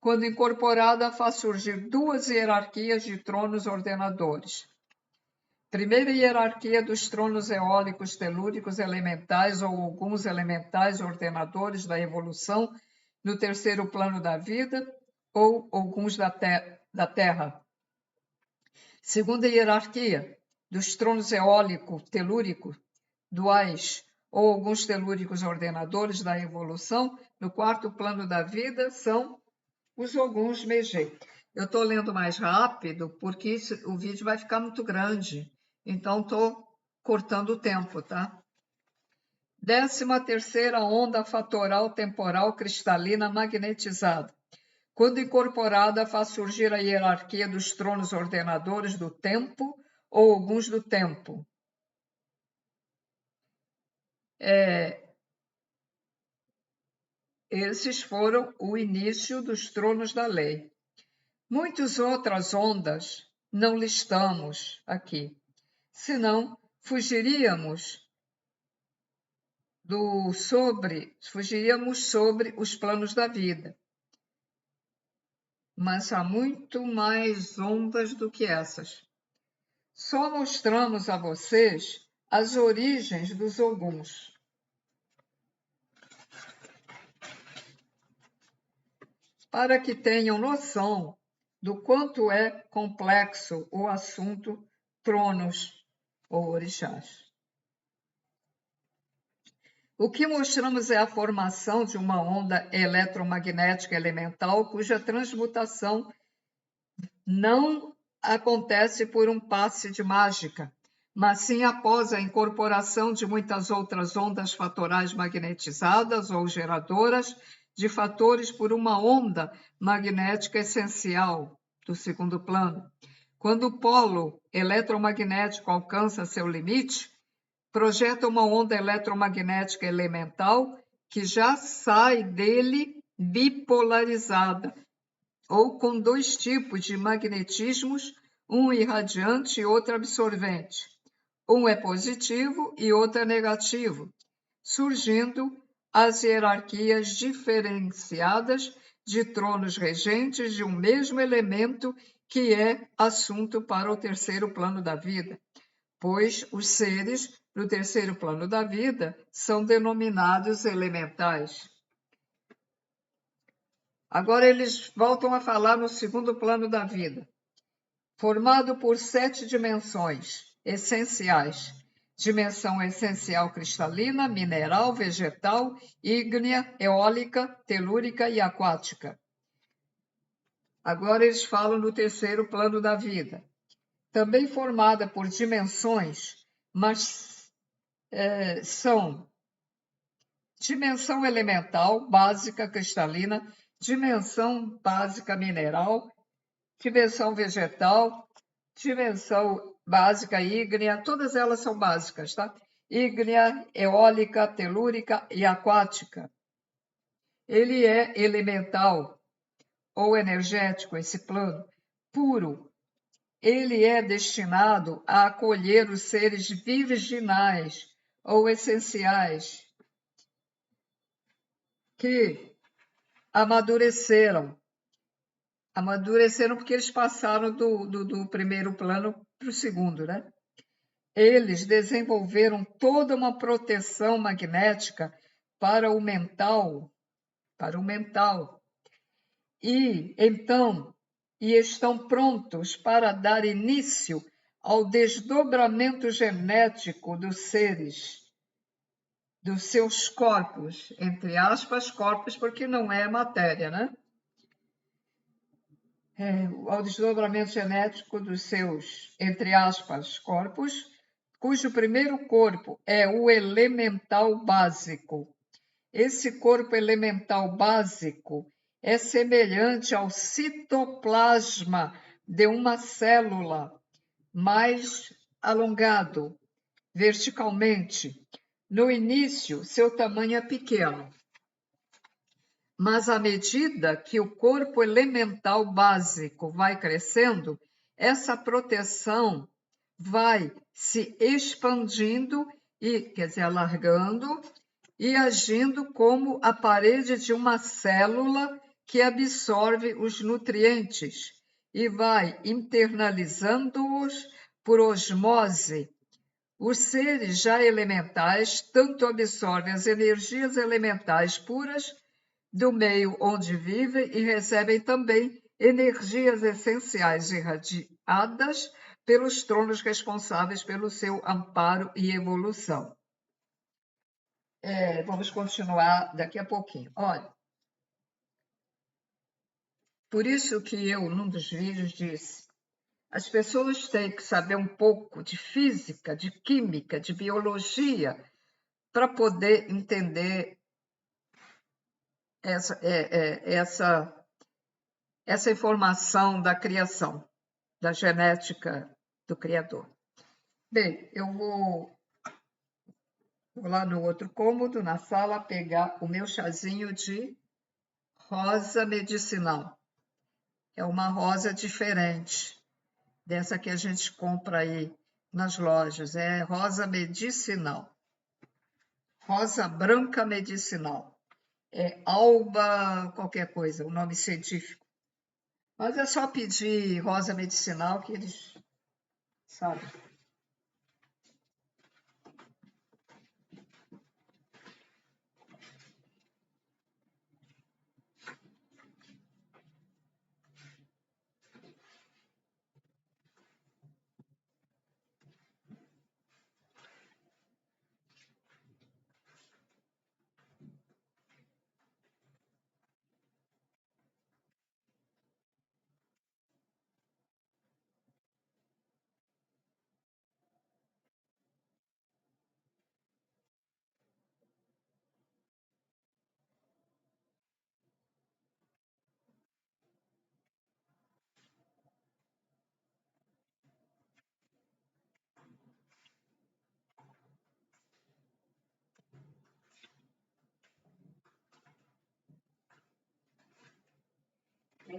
Quando incorporada, faz surgir 2 hierarquias de tronos ordenadores. Primeira hierarquia dos tronos eólicos telúricos elementais ou alguns elementais ordenadores da evolução no terceiro plano da vida ou alguns da terra. Segunda hierarquia, dos tronos eólico, telúrico, duais ou alguns telúricos ordenadores da evolução no quarto plano da vida são os alguns Megê. Eu estou lendo mais rápido porque o vídeo vai ficar muito grande, então estou cortando o tempo, tá? 13ª onda fatoral temporal cristalina magnetizada. Quando incorporada, faz surgir a hierarquia dos tronos ordenadores do tempo ou alguns do tempo. Esses foram o início dos tronos da lei. Muitas outras ondas não listamos aqui, senão fugiríamos sobre os planos da vida. Mas há muito mais ondas do que essas. Só mostramos a vocês as origens dos alguns. Para que tenham noção do quanto é complexo o assunto tronos ou orixás. O que mostramos é a formação de uma onda eletromagnética elemental cuja transmutação não acontece por um passe de mágica, mas sim após a incorporação de muitas outras ondas fatorais magnetizadas ou geradoras de fatores por uma onda magnética essencial do segundo plano. Quando o polo eletromagnético alcança seu limite, projeta uma onda eletromagnética elemental que já sai dele bipolarizada, ou com dois tipos de magnetismos, um irradiante e outro absorvente. Um é positivo e outro é negativo, surgindo as hierarquias diferenciadas de tronos regentes de um mesmo elemento que é assunto para o terceiro plano da vida, pois os seres do terceiro plano da vida são denominados elementais. Agora eles voltam a falar no segundo plano da vida, formado por 7 dimensões essenciais: dimensão essencial cristalina, mineral, vegetal, ígnea, eólica, telúrica e aquática. Agora eles falam no terceiro plano da vida, também formada por dimensões, mas são dimensão elemental, básica, cristalina, dimensão básica, mineral, dimensão vegetal, dimensão básica, ígnea, todas elas são básicas, tá? Ígnea, eólica, telúrica e aquática. Ele é elemental ou energético, esse plano, puro. Ele é destinado a acolher os seres virginais ou essenciais que amadureceram porque eles passaram do primeiro plano para o segundo, né? Eles desenvolveram toda uma proteção magnética para o mental, e estão prontos para dar início ao desdobramento genético dos seres, dos seus corpos, entre aspas, corpos, porque não é matéria, né? Ao desdobramento genético dos seus, entre aspas, corpos, cujo primeiro corpo é o elemental básico. Esse corpo elemental básico é semelhante ao citoplasma de uma célula, mais alongado verticalmente. No início, seu tamanho é pequeno, mas à medida que o corpo elemental básico vai crescendo, essa proteção vai se expandindo alargando e agindo como a parede de uma célula que absorve os nutrientes e vai internalizando-os por osmose. Os seres já elementais tanto absorvem as energias elementais puras do meio onde vivem e recebem também energias essenciais irradiadas pelos tronos responsáveis pelo seu amparo e evolução. Vamos continuar daqui a pouquinho. Olha, por isso que eu, num dos vídeos, disse: as pessoas têm que saber um pouco de física, de química, de biologia, para poder entender essa informação da criação, da genética do Criador. Bem, eu vou lá no outro cômodo, na sala, pegar o meu chazinho de rosa medicinal. É uma rosa diferente dessa que a gente compra aí nas lojas. É rosa medicinal. Rosa branca medicinal. É alba qualquer coisa, o nome científico. Mas é só pedir rosa medicinal que eles sabem.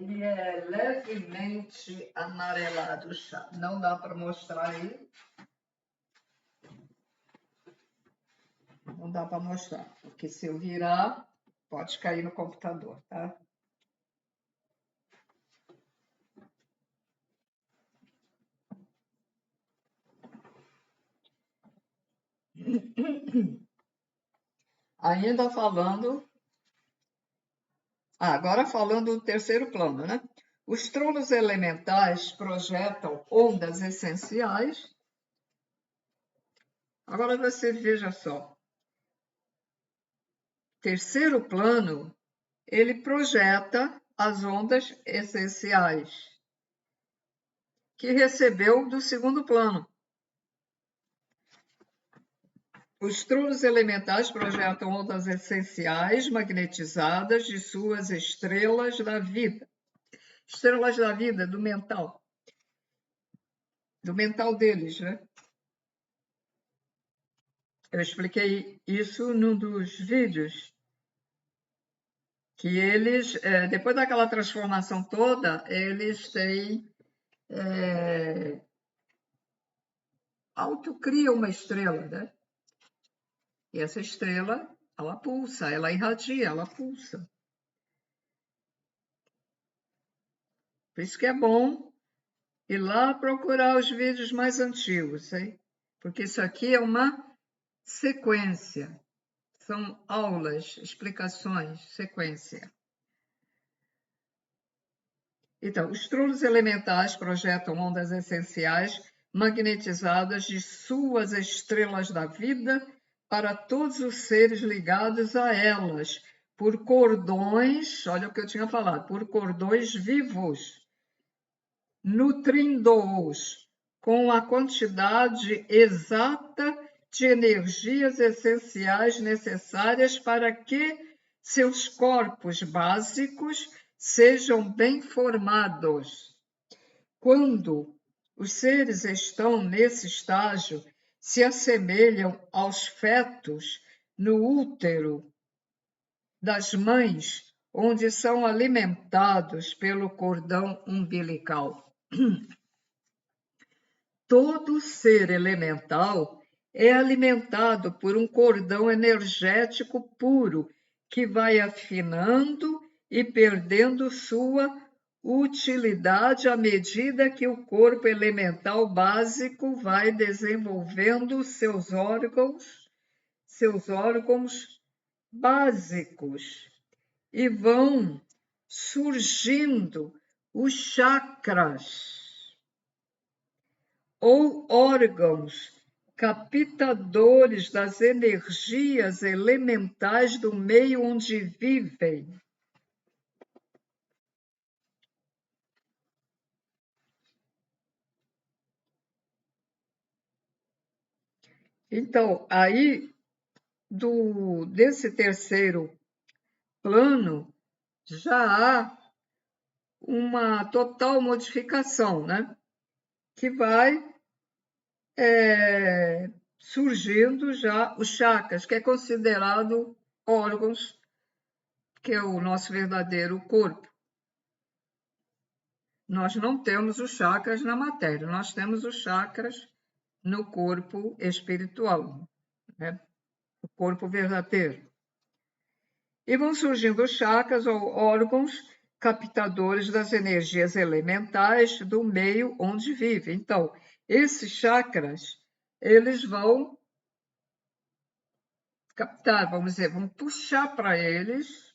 Ele é levemente amarelado o chá. Não dá para mostrar aí. Não dá para mostrar, porque se eu virar, pode cair no computador, tá? Ainda falando... agora falando do terceiro plano, né? Os tronos elementais projetam ondas essenciais. Agora você veja só. Terceiro plano, ele projeta as ondas essenciais que recebeu do segundo plano. Os tronos elementais projetam ondas essenciais magnetizadas de suas estrelas da vida. Estrelas da vida, do mental. Do mental deles, né? Eu expliquei isso num dos vídeos. Que eles, depois daquela transformação toda, eles têm... autocria uma estrela, né? E essa estrela, ela pulsa, ela irradia, ela pulsa. Por isso que é bom ir lá procurar os vídeos mais antigos, hein? Porque isso aqui é uma sequência. São aulas, explicações, sequência. Então, os tronos elementais projetam ondas essenciais magnetizadas de suas estrelas da vida para todos os seres ligados a elas, por cordões, olha o que eu tinha falado, por cordões vivos, nutrindo-os com a quantidade exata de energias essenciais necessárias para que seus corpos básicos sejam bem formados. Quando os seres estão nesse estágio, se assemelham aos fetos no útero das mães, onde são alimentados pelo cordão umbilical. Todo ser elemental é alimentado por um cordão energético puro que vai afinando e perdendo sua utilidade à medida que o corpo elemental básico vai desenvolvendo seus órgãos básicos e vão surgindo os chakras ou órgãos captadores das energias elementais do meio onde vivem. Então, aí, desse terceiro plano, já há uma total modificação, né? Que vai surgindo já os chakras, que é considerado órgãos, que é o nosso verdadeiro corpo. Nós não temos os chakras na matéria, nós temos os chakras no corpo espiritual, né? O corpo verdadeiro. E vão surgindo chakras ou órgãos captadores das energias elementais do meio onde vive. Então, esses chakras, eles vão captar, vamos dizer, vão puxar para eles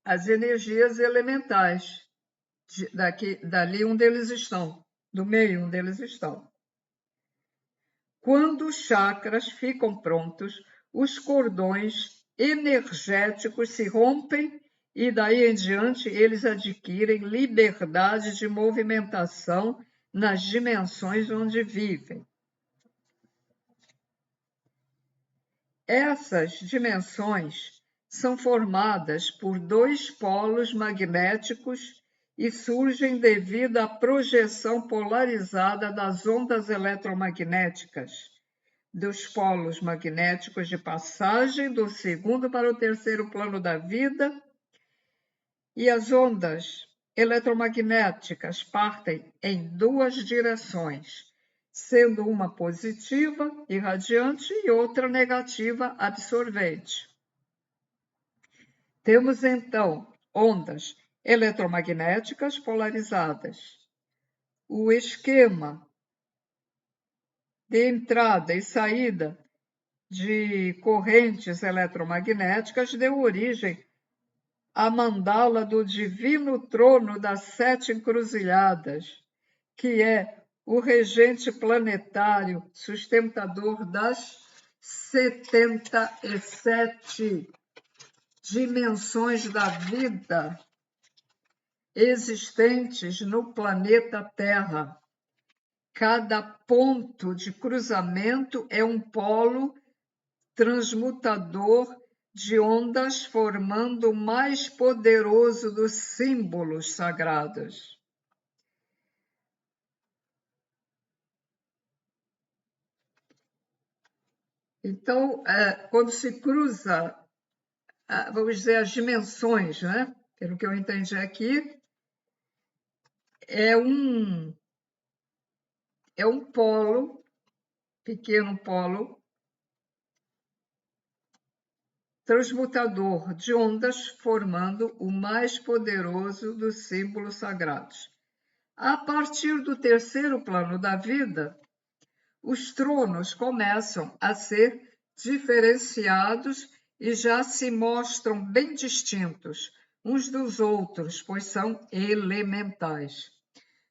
as energias elementais dali onde eles estão, do meio onde eles estão. Quando os chakras ficam prontos, os cordões energéticos se rompem e daí em diante eles adquirem liberdade de movimentação nas dimensões onde vivem. Essas dimensões são formadas por dois polos magnéticos e surgem devido à projeção polarizada das ondas eletromagnéticas dos polos magnéticos de passagem do segundo para o terceiro plano da vida, e as ondas eletromagnéticas partem em duas direções, sendo uma positiva, irradiante, e outra negativa, absorvente. Temos, então, ondas eletromagnéticas polarizadas. O esquema de entrada e saída de correntes eletromagnéticas deu origem à mandala do divino trono das 7 encruzilhadas, que é o regente planetário sustentador das 77 dimensões da vida existentes no planeta Terra. Cada ponto de cruzamento é um polo transmutador de ondas, formando o mais poderoso dos símbolos sagrados. Então, quando se cruza, vamos dizer, as dimensões, né? Pelo que eu entendi aqui, é um polo, pequeno polo, transmutador de ondas, formando o mais poderoso dos símbolos sagrados. A partir do terceiro plano da vida, os tronos começam a ser diferenciados e já se mostram bem distintos uns dos outros, pois são elementais.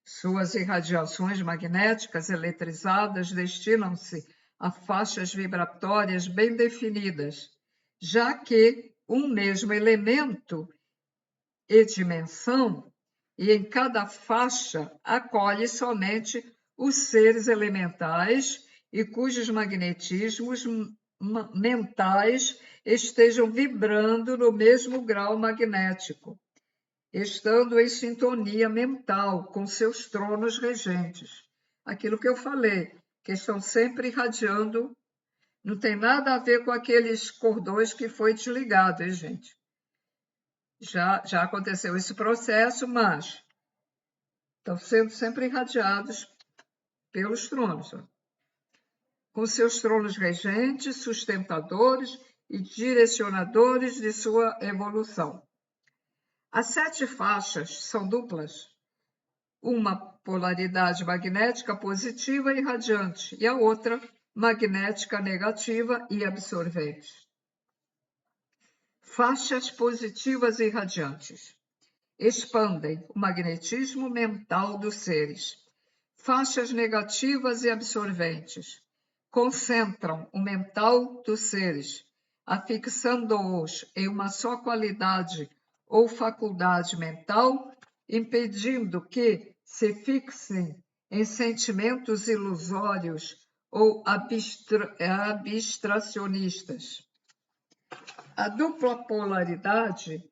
Suas irradiações magnéticas eletrizadas destinam-se a faixas vibratórias bem definidas, já que um mesmo elemento e dimensão, e em cada faixa acolhe somente os seres elementais e cujos magnetismos mentais estejam vibrando no mesmo grau magnético, estando em sintonia mental com seus tronos regentes. Aquilo que eu falei, que estão sempre irradiando, não tem nada a ver com aqueles cordões que foi desligado, hein, gente? Já aconteceu esse processo, mas estão sendo sempre irradiados pelos tronos, com seus tronos regentes, sustentadores e direcionadores de sua evolução. As 7 faixas são duplas, uma polaridade magnética positiva e radiante, e a outra magnética negativa e absorvente. Faixas positivas e radiantes expandem o magnetismo mental dos seres. Faixas negativas e absorventes concentram o mental dos seres, afixando-os em uma só qualidade ou faculdade mental, impedindo que se fixem em sentimentos ilusórios ou abstracionistas. A dupla polaridade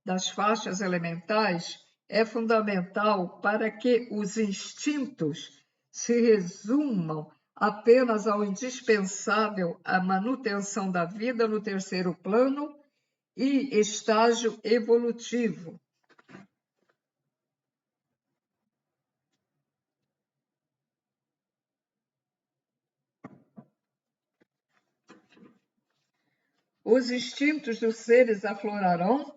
das faixas elementais é fundamental para que os instintos se resumam apenas ao indispensável à manutenção da vida no terceiro plano e estágio evolutivo. Os instintos dos seres aflorarão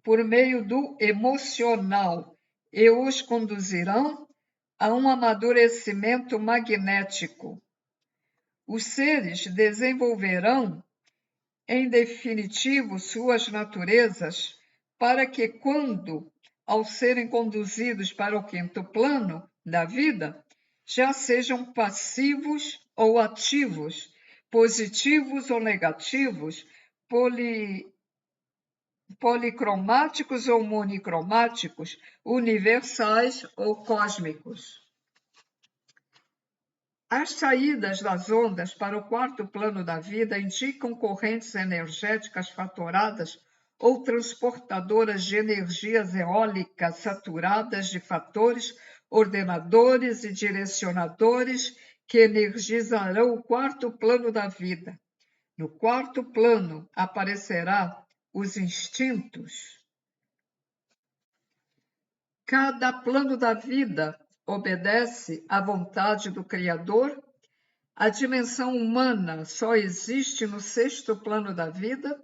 por meio do emocional e os conduzirão a um amadurecimento magnético. Os seres desenvolverão, em definitivo, suas naturezas para que, quando, ao serem conduzidos para o quinto plano da vida, já sejam passivos ou ativos, positivos ou negativos, policromáticos ou monicromáticos, universais ou cósmicos. As saídas das ondas para o quarto plano da vida indicam correntes energéticas fatoradas ou transportadoras de energias eólicas saturadas de fatores ordenadores e direcionadores que energizarão o quarto plano da vida. No quarto plano aparecerá os instintos. Cada plano da vida obedece à vontade do Criador. A dimensão humana só existe no sexto plano da vida,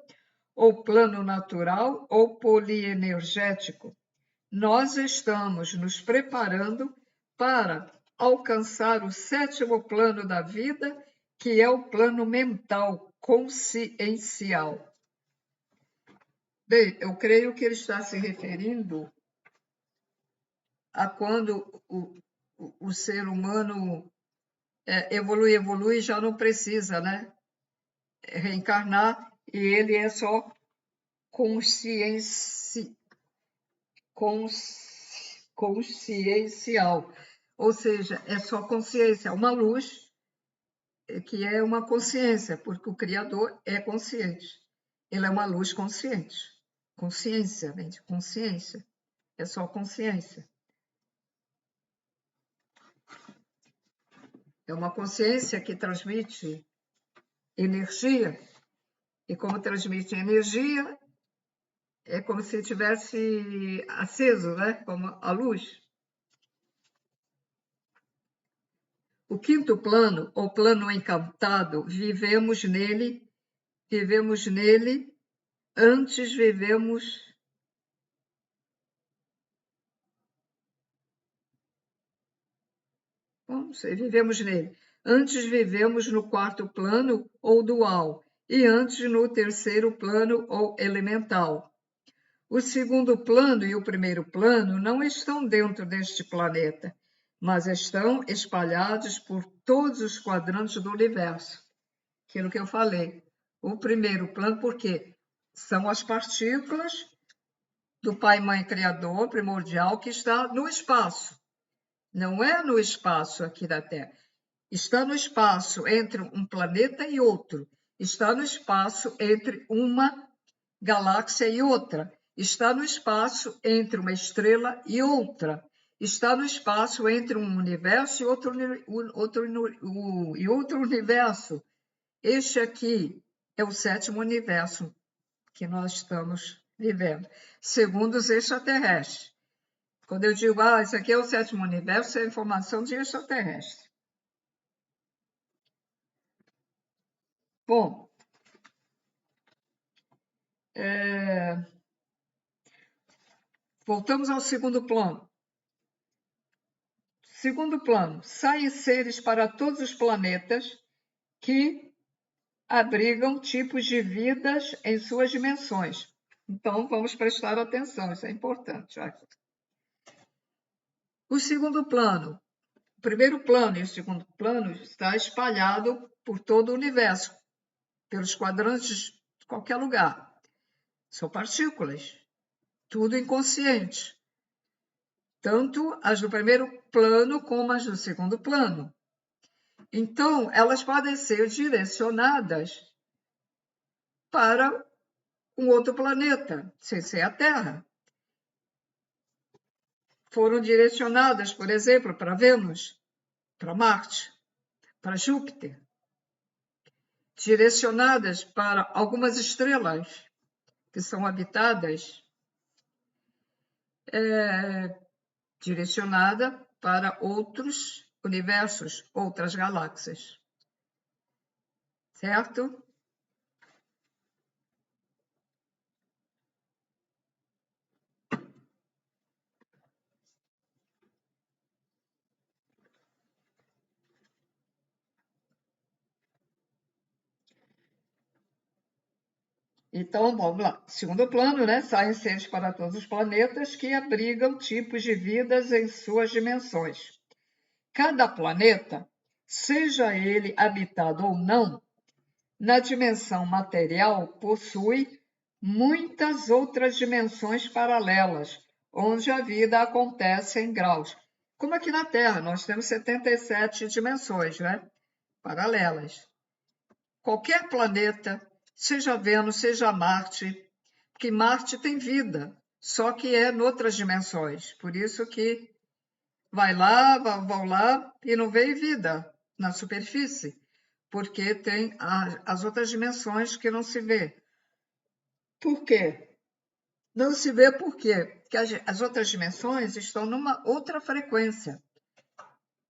ou plano natural, ou polienergético. Nós estamos nos preparando para alcançar o sétimo plano da vida, que é o plano mental, consciencial. Bem, eu creio que ele está se referindo a quando o ser humano evolui, já não precisa, né, reencarnar, e ele é só consciencial, ou seja, é só consciência, uma luz que é uma consciência, porque o Criador é consciente. Ele é uma luz consciente. Consciência, vem de consciência. É só consciência. É uma consciência que transmite energia. E como transmite energia, é como se tivesse aceso, né? Como a luz. O quinto plano, ou plano encantado, vivemos nele, antes vivemos nele. Antes vivemos no quarto plano ou dual, e antes no terceiro plano ou elemental. O segundo plano e o primeiro plano não estão dentro deste planeta, mas estão espalhados por todos os quadrantes do universo. Aquilo que eu falei. O primeiro plano, porque são as partículas do Pai, Mãe, Criador, primordial, que está no espaço. Não é no espaço aqui da Terra. Está no espaço entre um planeta e outro. Está no espaço entre uma galáxia e outra. Está no espaço entre uma estrela e outra. Está no espaço entre um universo e outro universo. Este aqui é o sétimo universo que nós estamos vivendo, segundo os extraterrestres. Quando eu digo, isso aqui é o sétimo universo, é informação de extraterrestre. Bom, voltamos ao segundo plano. Segundo plano, saem seres para todos os planetas que abrigam tipos de vidas em suas dimensões. Então, vamos prestar atenção, isso é importante. O segundo plano, o primeiro plano e o segundo plano está espalhado por todo o universo, pelos quadrantes de qualquer lugar. São partículas, tudo inconsciente. Tanto as do primeiro plano como as do segundo plano. Então, elas podem ser direcionadas para um outro planeta, sem ser a Terra. Foram direcionadas, por exemplo, para Vênus, para Marte, para Júpiter. Direcionadas para algumas estrelas que são habitadas, direcionada para outros universos, outras galáxias. Certo? Então, vamos lá. Segundo plano, né? Saem seres para todos os planetas que abrigam tipos de vidas em suas dimensões. Cada planeta, seja ele habitado ou não, na dimensão material possui muitas outras dimensões paralelas, onde a vida acontece em graus. Como aqui na Terra, nós temos 77 dimensões, né? Paralelas. Qualquer planeta, seja Vênus, seja Marte, porque Marte tem vida, só que é em outras dimensões. Por isso que vão lá e não vê vida. na superfície, porque tem as outras dimensões que não se vê. Por quê? Não se vê por quê? Porque as outras dimensões estão numa outra frequência,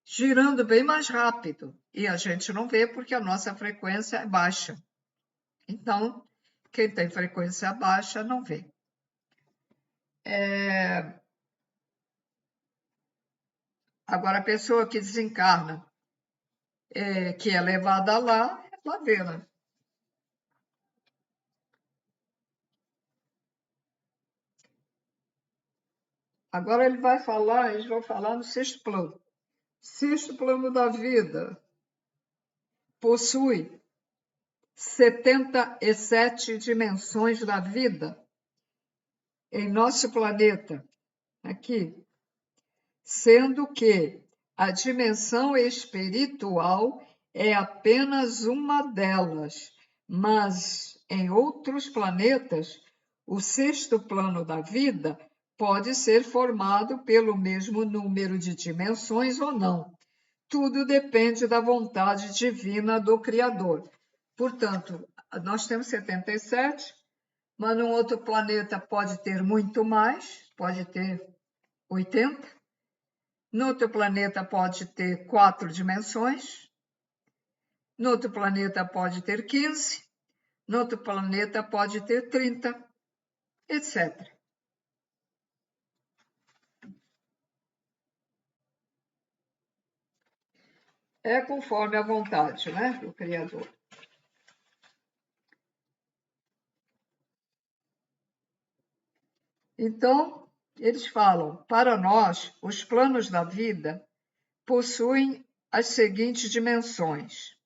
girando bem mais rápido, e a gente não vê porque a nossa frequência é baixa. Então, quem tem frequência baixa não vê. Agora, a pessoa que desencarna, que é levada lá, ela vê, né? Agora eles vão falar no sexto plano. Sexto plano da vida possui 77 dimensões da vida em nosso planeta, aqui, sendo que a dimensão espiritual é apenas uma delas, mas em outros planetas, o sexto plano da vida pode ser formado pelo mesmo número de dimensões ou não. Tudo depende da vontade divina do Criador. Portanto, nós temos 77, mas num outro planeta pode ter muito mais, pode ter 80. No outro planeta pode ter 4 dimensões. No outro planeta pode ter 15. No outro planeta pode ter 30, etc. É conforme a vontade, né, do Criador. Então, eles falam, para nós, os planos da vida possuem as seguintes dimensões.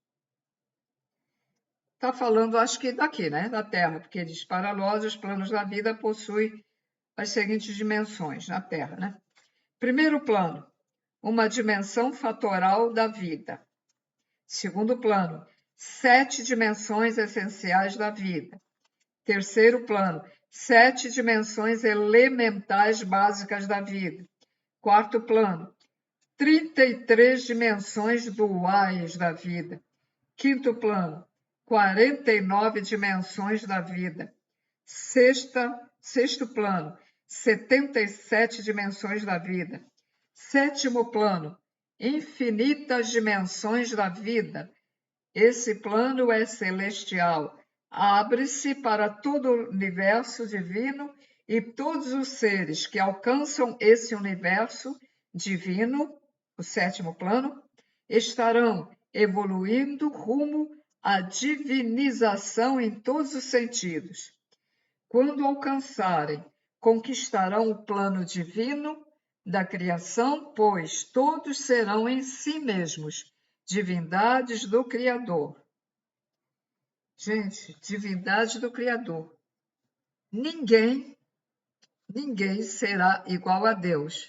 Está falando, acho que daqui, né, da Terra, porque diz, para nós, os planos da vida possuem as seguintes dimensões na Terra, né? Primeiro plano, uma dimensão fatoral da vida. Segundo plano, 7 dimensões essenciais da vida. Terceiro plano, 7 dimensões elementais básicas da vida. Quarto plano, 33 dimensões duais da vida. Quinto plano, 49 dimensões da vida. Sexto plano, 77 dimensões da vida. Sétimo plano, infinitas dimensões da vida. Esse plano é celestial. Abre-se para todo o universo divino e todos os seres que alcançam esse universo divino, o sétimo plano, estarão evoluindo rumo à divinização em todos os sentidos. Quando alcançarem, conquistarão o plano divino da criação, pois todos serão em si mesmos divindades do Criador. Gente, divindade do Criador. Ninguém será igual a Deus.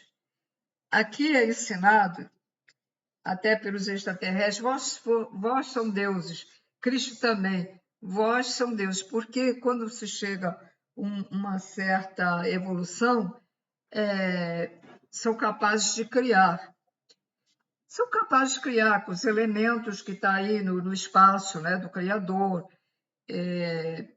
Aqui é ensinado, até pelos extraterrestres, vós são deuses, Cristo também, vós são deuses, porque quando se chega uma certa evolução, são capazes de criar. São capazes de criar com os elementos que estão aí no espaço, né, do Criador. E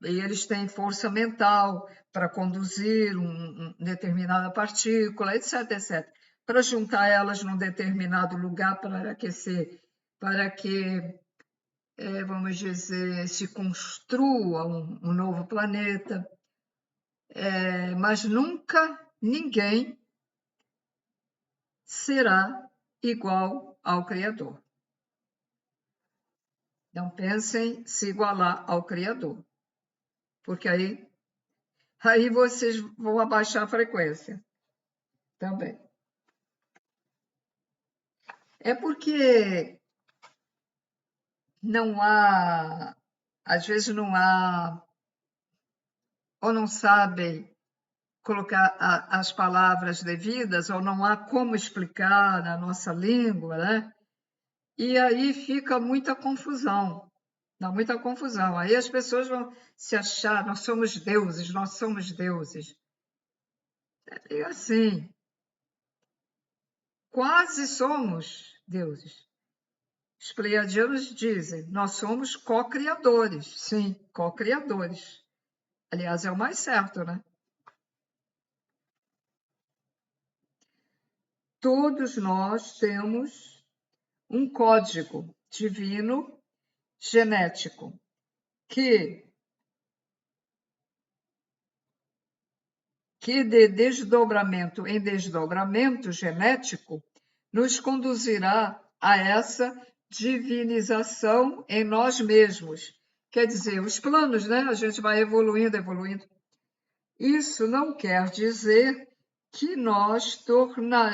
eles têm força mental para conduzir uma determinada partícula, etc, etc. Para juntar elas num determinado lugar para aquecer, para que, vamos dizer, se construa um novo planeta. Mas nunca ninguém será igual ao Criador. Não pensem se igualar ao Criador, porque aí vocês vão abaixar a frequência também. É porque não há, às vezes não há, ou não sabem colocar as palavras devidas, ou não há como explicar na nossa língua, né? E aí fica muita confusão, dá muita confusão. Aí as pessoas vão se achar, nós somos deuses, nós somos deuses. E assim, quase somos deuses. Os pleiadianos dizem, nós somos co-criadores. Sim, co-criadores. Aliás, é o mais certo, né? Todos nós temos um código divino genético que de desdobramento em desdobramento genético nos conduzirá a essa divinização em nós mesmos. Quer dizer, os planos, né? A gente vai evoluindo, evoluindo. Isso não quer dizer que nós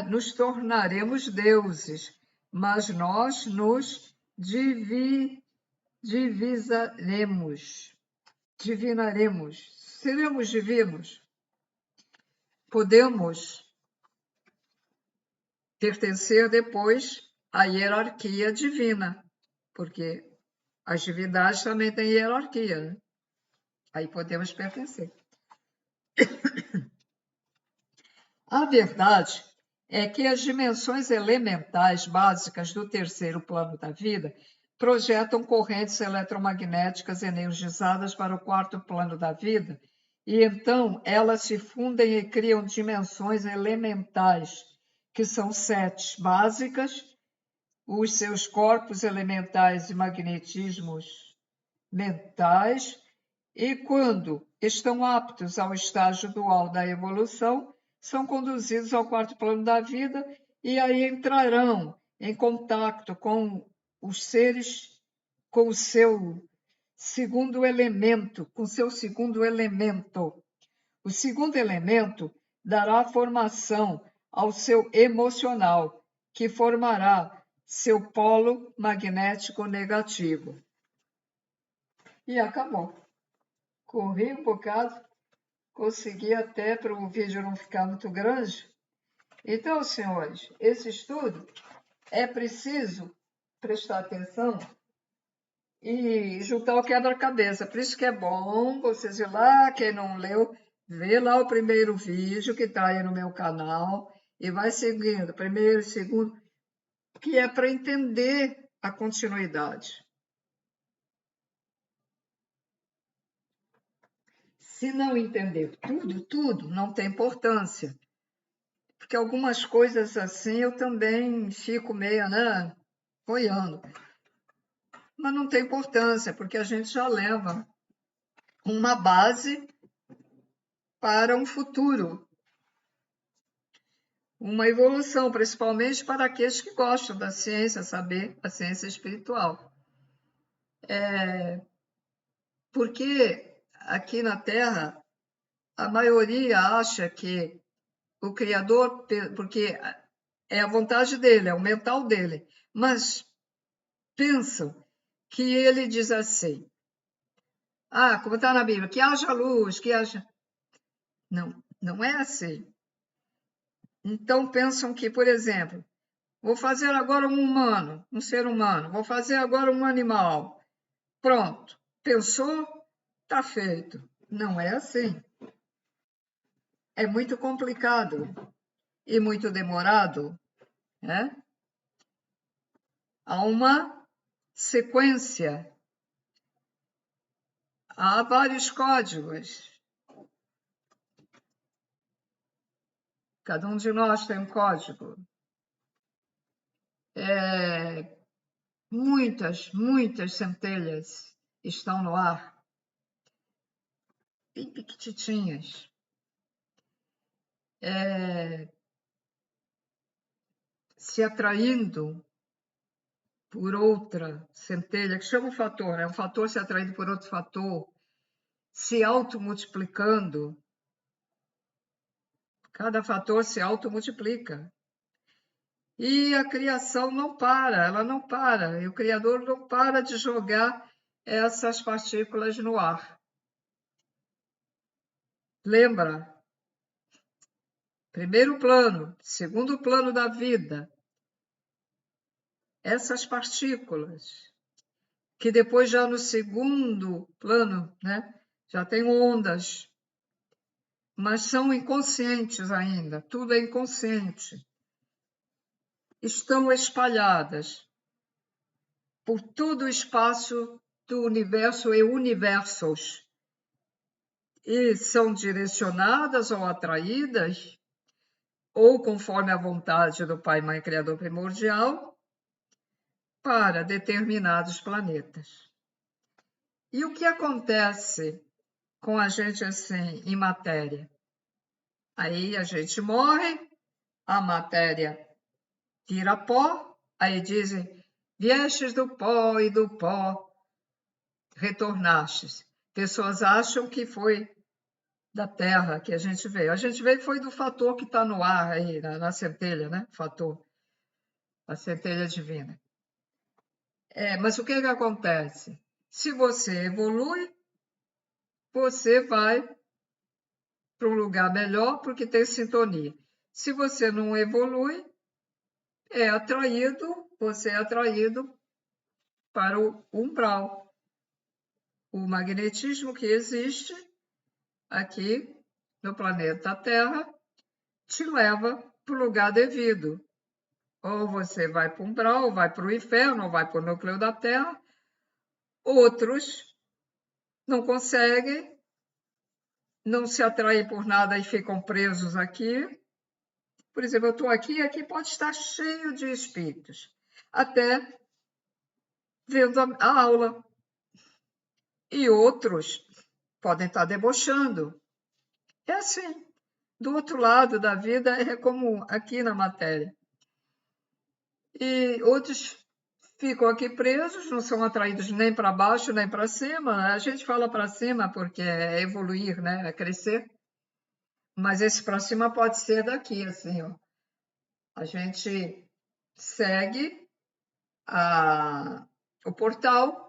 nos tornaremos deuses, mas nós nos divinaremos, seremos divinos. Podemos pertencer depois à hierarquia divina, porque as divindades também têm hierarquia, né? Aí podemos pertencer. A verdade é que as dimensões elementais básicas do terceiro plano da vida projetam correntes eletromagnéticas energizadas para o quarto plano da vida, e então elas se fundem e criam dimensões elementais, que são 7 básicas, os seus corpos elementais e magnetismos mentais, e quando estão aptos ao estágio dual da evolução, são conduzidos ao quarto plano da vida e aí entrarão em contato com os seres, com o seu segundo elemento, com seu segundo elemento. O segundo elemento dará formação ao seu emocional, que formará seu polo magnético negativo. E acabou. Corri um bocado, consegui até para o vídeo não ficar muito grande. Então, senhores, esse estudo é preciso prestar atenção e juntar o quebra-cabeça. Por isso que é bom vocês ir lá, quem não leu, vê lá o primeiro vídeo que está aí no meu canal e vai seguindo, primeiro, segundo, que é para entender a continuidade. Se não entender tudo, não tem importância. Porque algumas coisas assim eu também fico meio, né, boiando. Mas não tem importância, porque a gente já leva uma base para um futuro. Uma evolução, principalmente para aqueles que gostam da ciência, saber a ciência espiritual. Porque aqui na Terra, a maioria acha que o Criador, porque é a vontade dele, é o mental dele, mas pensam que ele diz assim, como está na Bíblia, que haja luz, que haja... Não, não é assim. Então pensam que, por exemplo, vou fazer agora um humano, um ser humano, vou fazer agora um animal. Pronto, pensou, está feito. Não é assim. É muito complicado e muito demorado, né? Há uma sequência, há vários códigos. Cada um de nós tem um código. Muitas centelhas estão no ar, bem pequititinhas. Se atraindo por outra centelha, que chama um fator, é um fator se atraindo por outro fator, se automultiplicando. Cada fator se automultiplica. E a criação não para, ela não para. E o Criador não para de jogar essas partículas no ar. Lembra? Primeiro plano, segundo plano da vida. Essas partículas, que depois já no segundo plano, né, já tem ondas, mas são inconscientes ainda, tudo é inconsciente. Estão espalhadas por todo o espaço do universo e universos, e são direcionadas ou atraídas, ou conforme a vontade do Pai, Mãe, Criador primordial, para determinados planetas. E o que acontece com a gente assim, em matéria? Aí a gente morre, a matéria vira pó, aí dizem, viestes do pó e do pó retornastes. Pessoas acham que foi da Terra que a gente veio. A gente veio foi do fator que está no ar aí, na centelha, né? Fator, a centelha divina. Mas o que acontece? Se você evolui, você vai para um lugar melhor porque tem sintonia. Se você não evolui, você é atraído para o umbral. O magnetismo que existe aqui no planeta Terra te leva para o lugar devido. Ou você vai para o umbral, ou vai para o inferno, ou vai para o núcleo da Terra. Outros não conseguem, não se atraem por nada e ficam presos aqui. Por exemplo, eu estou aqui e aqui pode estar cheio de espíritos, até vendo a aula. E outros podem estar debochando. É assim. Do outro lado da vida é como aqui na matéria. E outros ficam aqui presos, não são atraídos nem para baixo nem para cima. A gente fala para cima porque é evoluir, né? É crescer. Mas esse para cima pode ser daqui, assim, ó. A gente segue o portal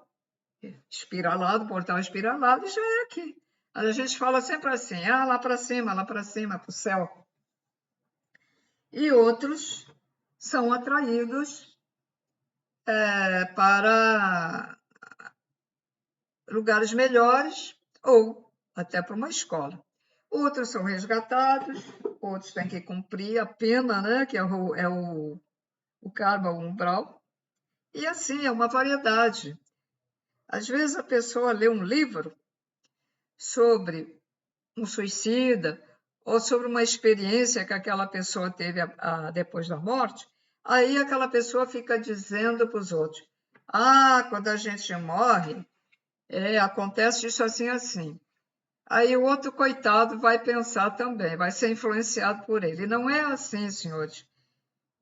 espiralado, portal espiralado, e já é aqui. A gente fala sempre assim, lá para cima, para o céu. E outros são atraídos para lugares melhores ou até para uma escola. Outros são resgatados, outros têm que cumprir a pena, né, que é o karma, o umbral. E assim, é uma variedade. Às vezes a pessoa lê um livro sobre um suicida ou sobre uma experiência que aquela pessoa teve depois da morte, aí aquela pessoa fica dizendo para os outros, quando a gente morre, acontece isso assim, assim. Aí o outro coitado vai pensar também, vai ser influenciado por ele. Não é assim, senhores.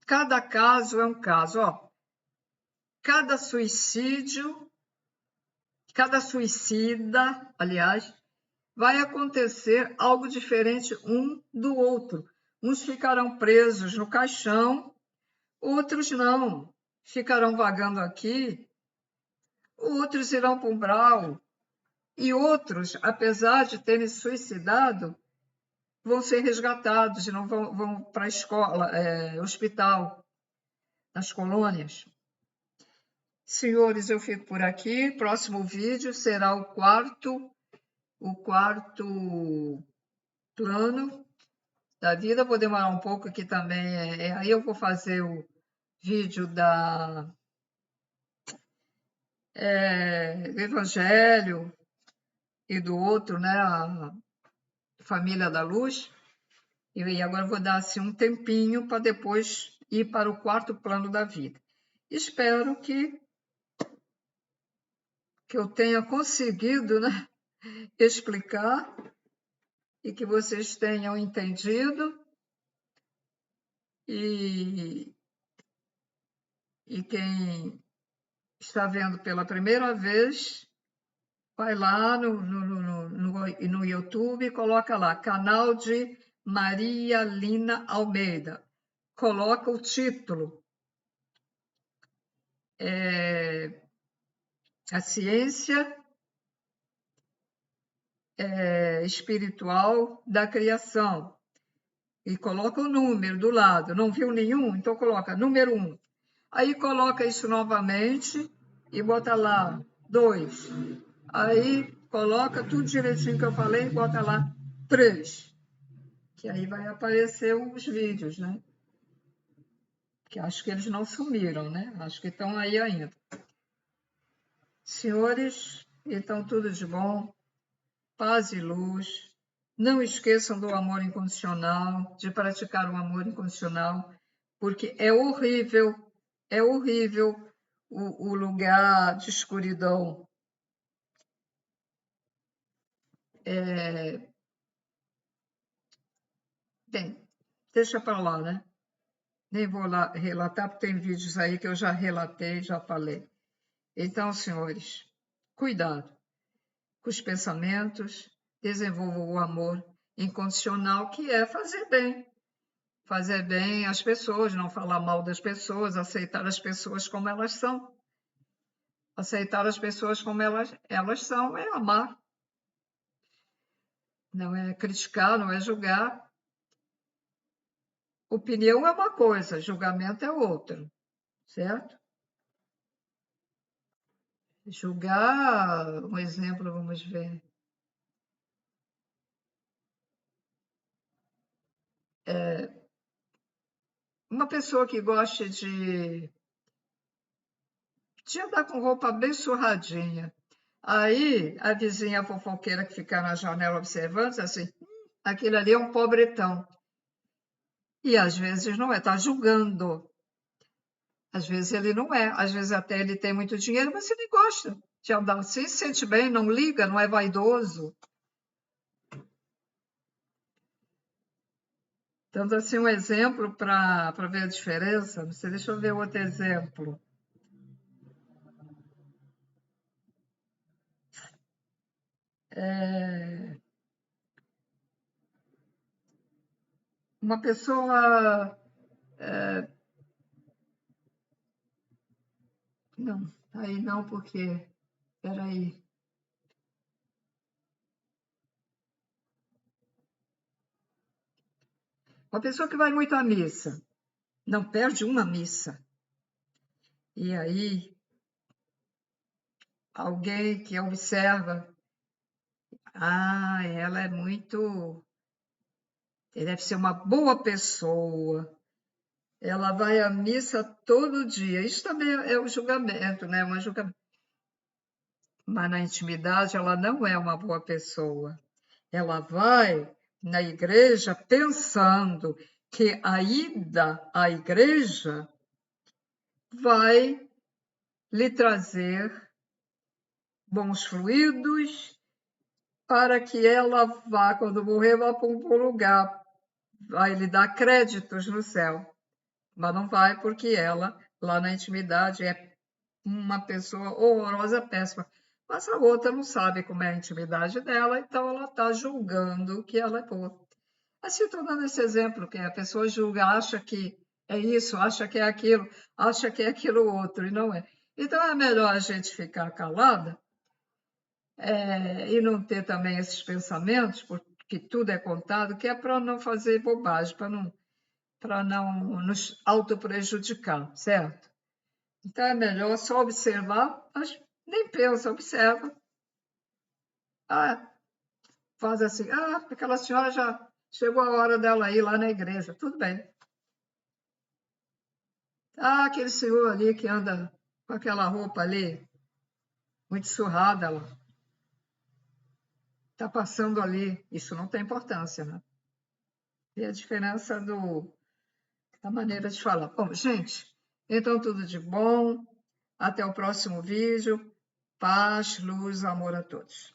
Cada caso é um caso. Cada suicida, aliás, vai acontecer algo diferente um do outro. Uns ficarão presos no caixão, outros não. Ficarão vagando aqui, outros irão para o umbral. E outros, apesar de terem suicidado, vão ser resgatados e não vão para a escola, hospital, nas colônias. Senhores, eu fico por aqui. Próximo vídeo será o quarto plano da vida. Vou demorar um pouco aqui também. Aí eu vou fazer o vídeo do Evangelho e do outro, né? A Família da Luz. E agora eu vou dar assim, um tempinho para depois ir para o quarto plano da vida. Espero que eu tenha conseguido, né, explicar e que vocês tenham entendido. E quem está vendo pela primeira vez, vai lá no YouTube e coloca lá, canal de Maria Lina Almeida. Coloca o título. A ciência espiritual da criação. E coloca o número do lado. Não viu nenhum? Então coloca número 1. Aí coloca isso novamente e bota lá 2. Aí coloca tudo direitinho que eu falei e bota lá 3. Que aí vai aparecer os vídeos, né? Que acho que eles não sumiram, né? Acho que estão aí ainda. Senhores, então tudo de bom, paz e luz. Não esqueçam do amor incondicional, de praticar o amor incondicional, porque é horrível o lugar de escuridão. Bem, deixa para lá, né? Nem vou lá relatar, porque tem vídeos aí que eu já relatei, já falei. Então, senhores, cuidado com os pensamentos, desenvolvam o amor incondicional, que é fazer bem às pessoas, não falar mal das pessoas, aceitar as pessoas como elas são. Aceitar as pessoas como elas são é amar, não é criticar, não é julgar. Opinião é uma coisa, julgamento é outra, certo? Julgar, um exemplo, vamos ver. Uma pessoa que goste de andar com roupa bem surradinha. Aí a vizinha fofoqueira que fica na janela observando, diz assim, aquele ali é um pobretão. E às vezes não é, está julgando. Às vezes ele não é, às vezes até ele tem muito dinheiro, mas ele gosta de andar assim, se sente bem, não liga, não é vaidoso. Dando assim um exemplo para ver a diferença. Você deixa eu ver outro exemplo. Uma pessoa. Não, aí não, porque. Peraí. Uma pessoa que vai muito à missa, não perde uma missa. E aí, alguém que observa, ela é muito. Deve ser uma boa pessoa. Ela vai à missa todo dia. Isso também é um julgamento, né? Um julgamento. Mas na intimidade, ela não é uma boa pessoa. Ela vai na igreja pensando que a ida à igreja vai lhe trazer bons fluidos para que ela vá, quando morrer, vá para um bom lugar, vai lhe dar créditos no céu. Mas não vai porque ela, lá na intimidade, é uma pessoa horrorosa, péssima. Mas a outra não sabe como é a intimidade dela, então ela está julgando que ela é boa. Assim, estou dando esse exemplo, que a pessoa julga, acha que é isso, acha que é aquilo, acha que é aquilo outro, e não é. Então é melhor a gente ficar calada e não ter também esses pensamentos, porque tudo é contado, que é para não fazer bobagem, para não nos autoprejudicar, certo? Então é melhor só observar, mas nem pensa, observa. Faz assim, aquela senhora já chegou a hora dela ir lá na igreja, tudo bem. Aquele senhor ali que anda com aquela roupa ali, muito surrada, ela está passando ali. Isso não tem importância, né? E a diferença da maneira de falar. Bom, gente, então tudo de bom. Até o próximo vídeo. Paz, luz, amor a todos.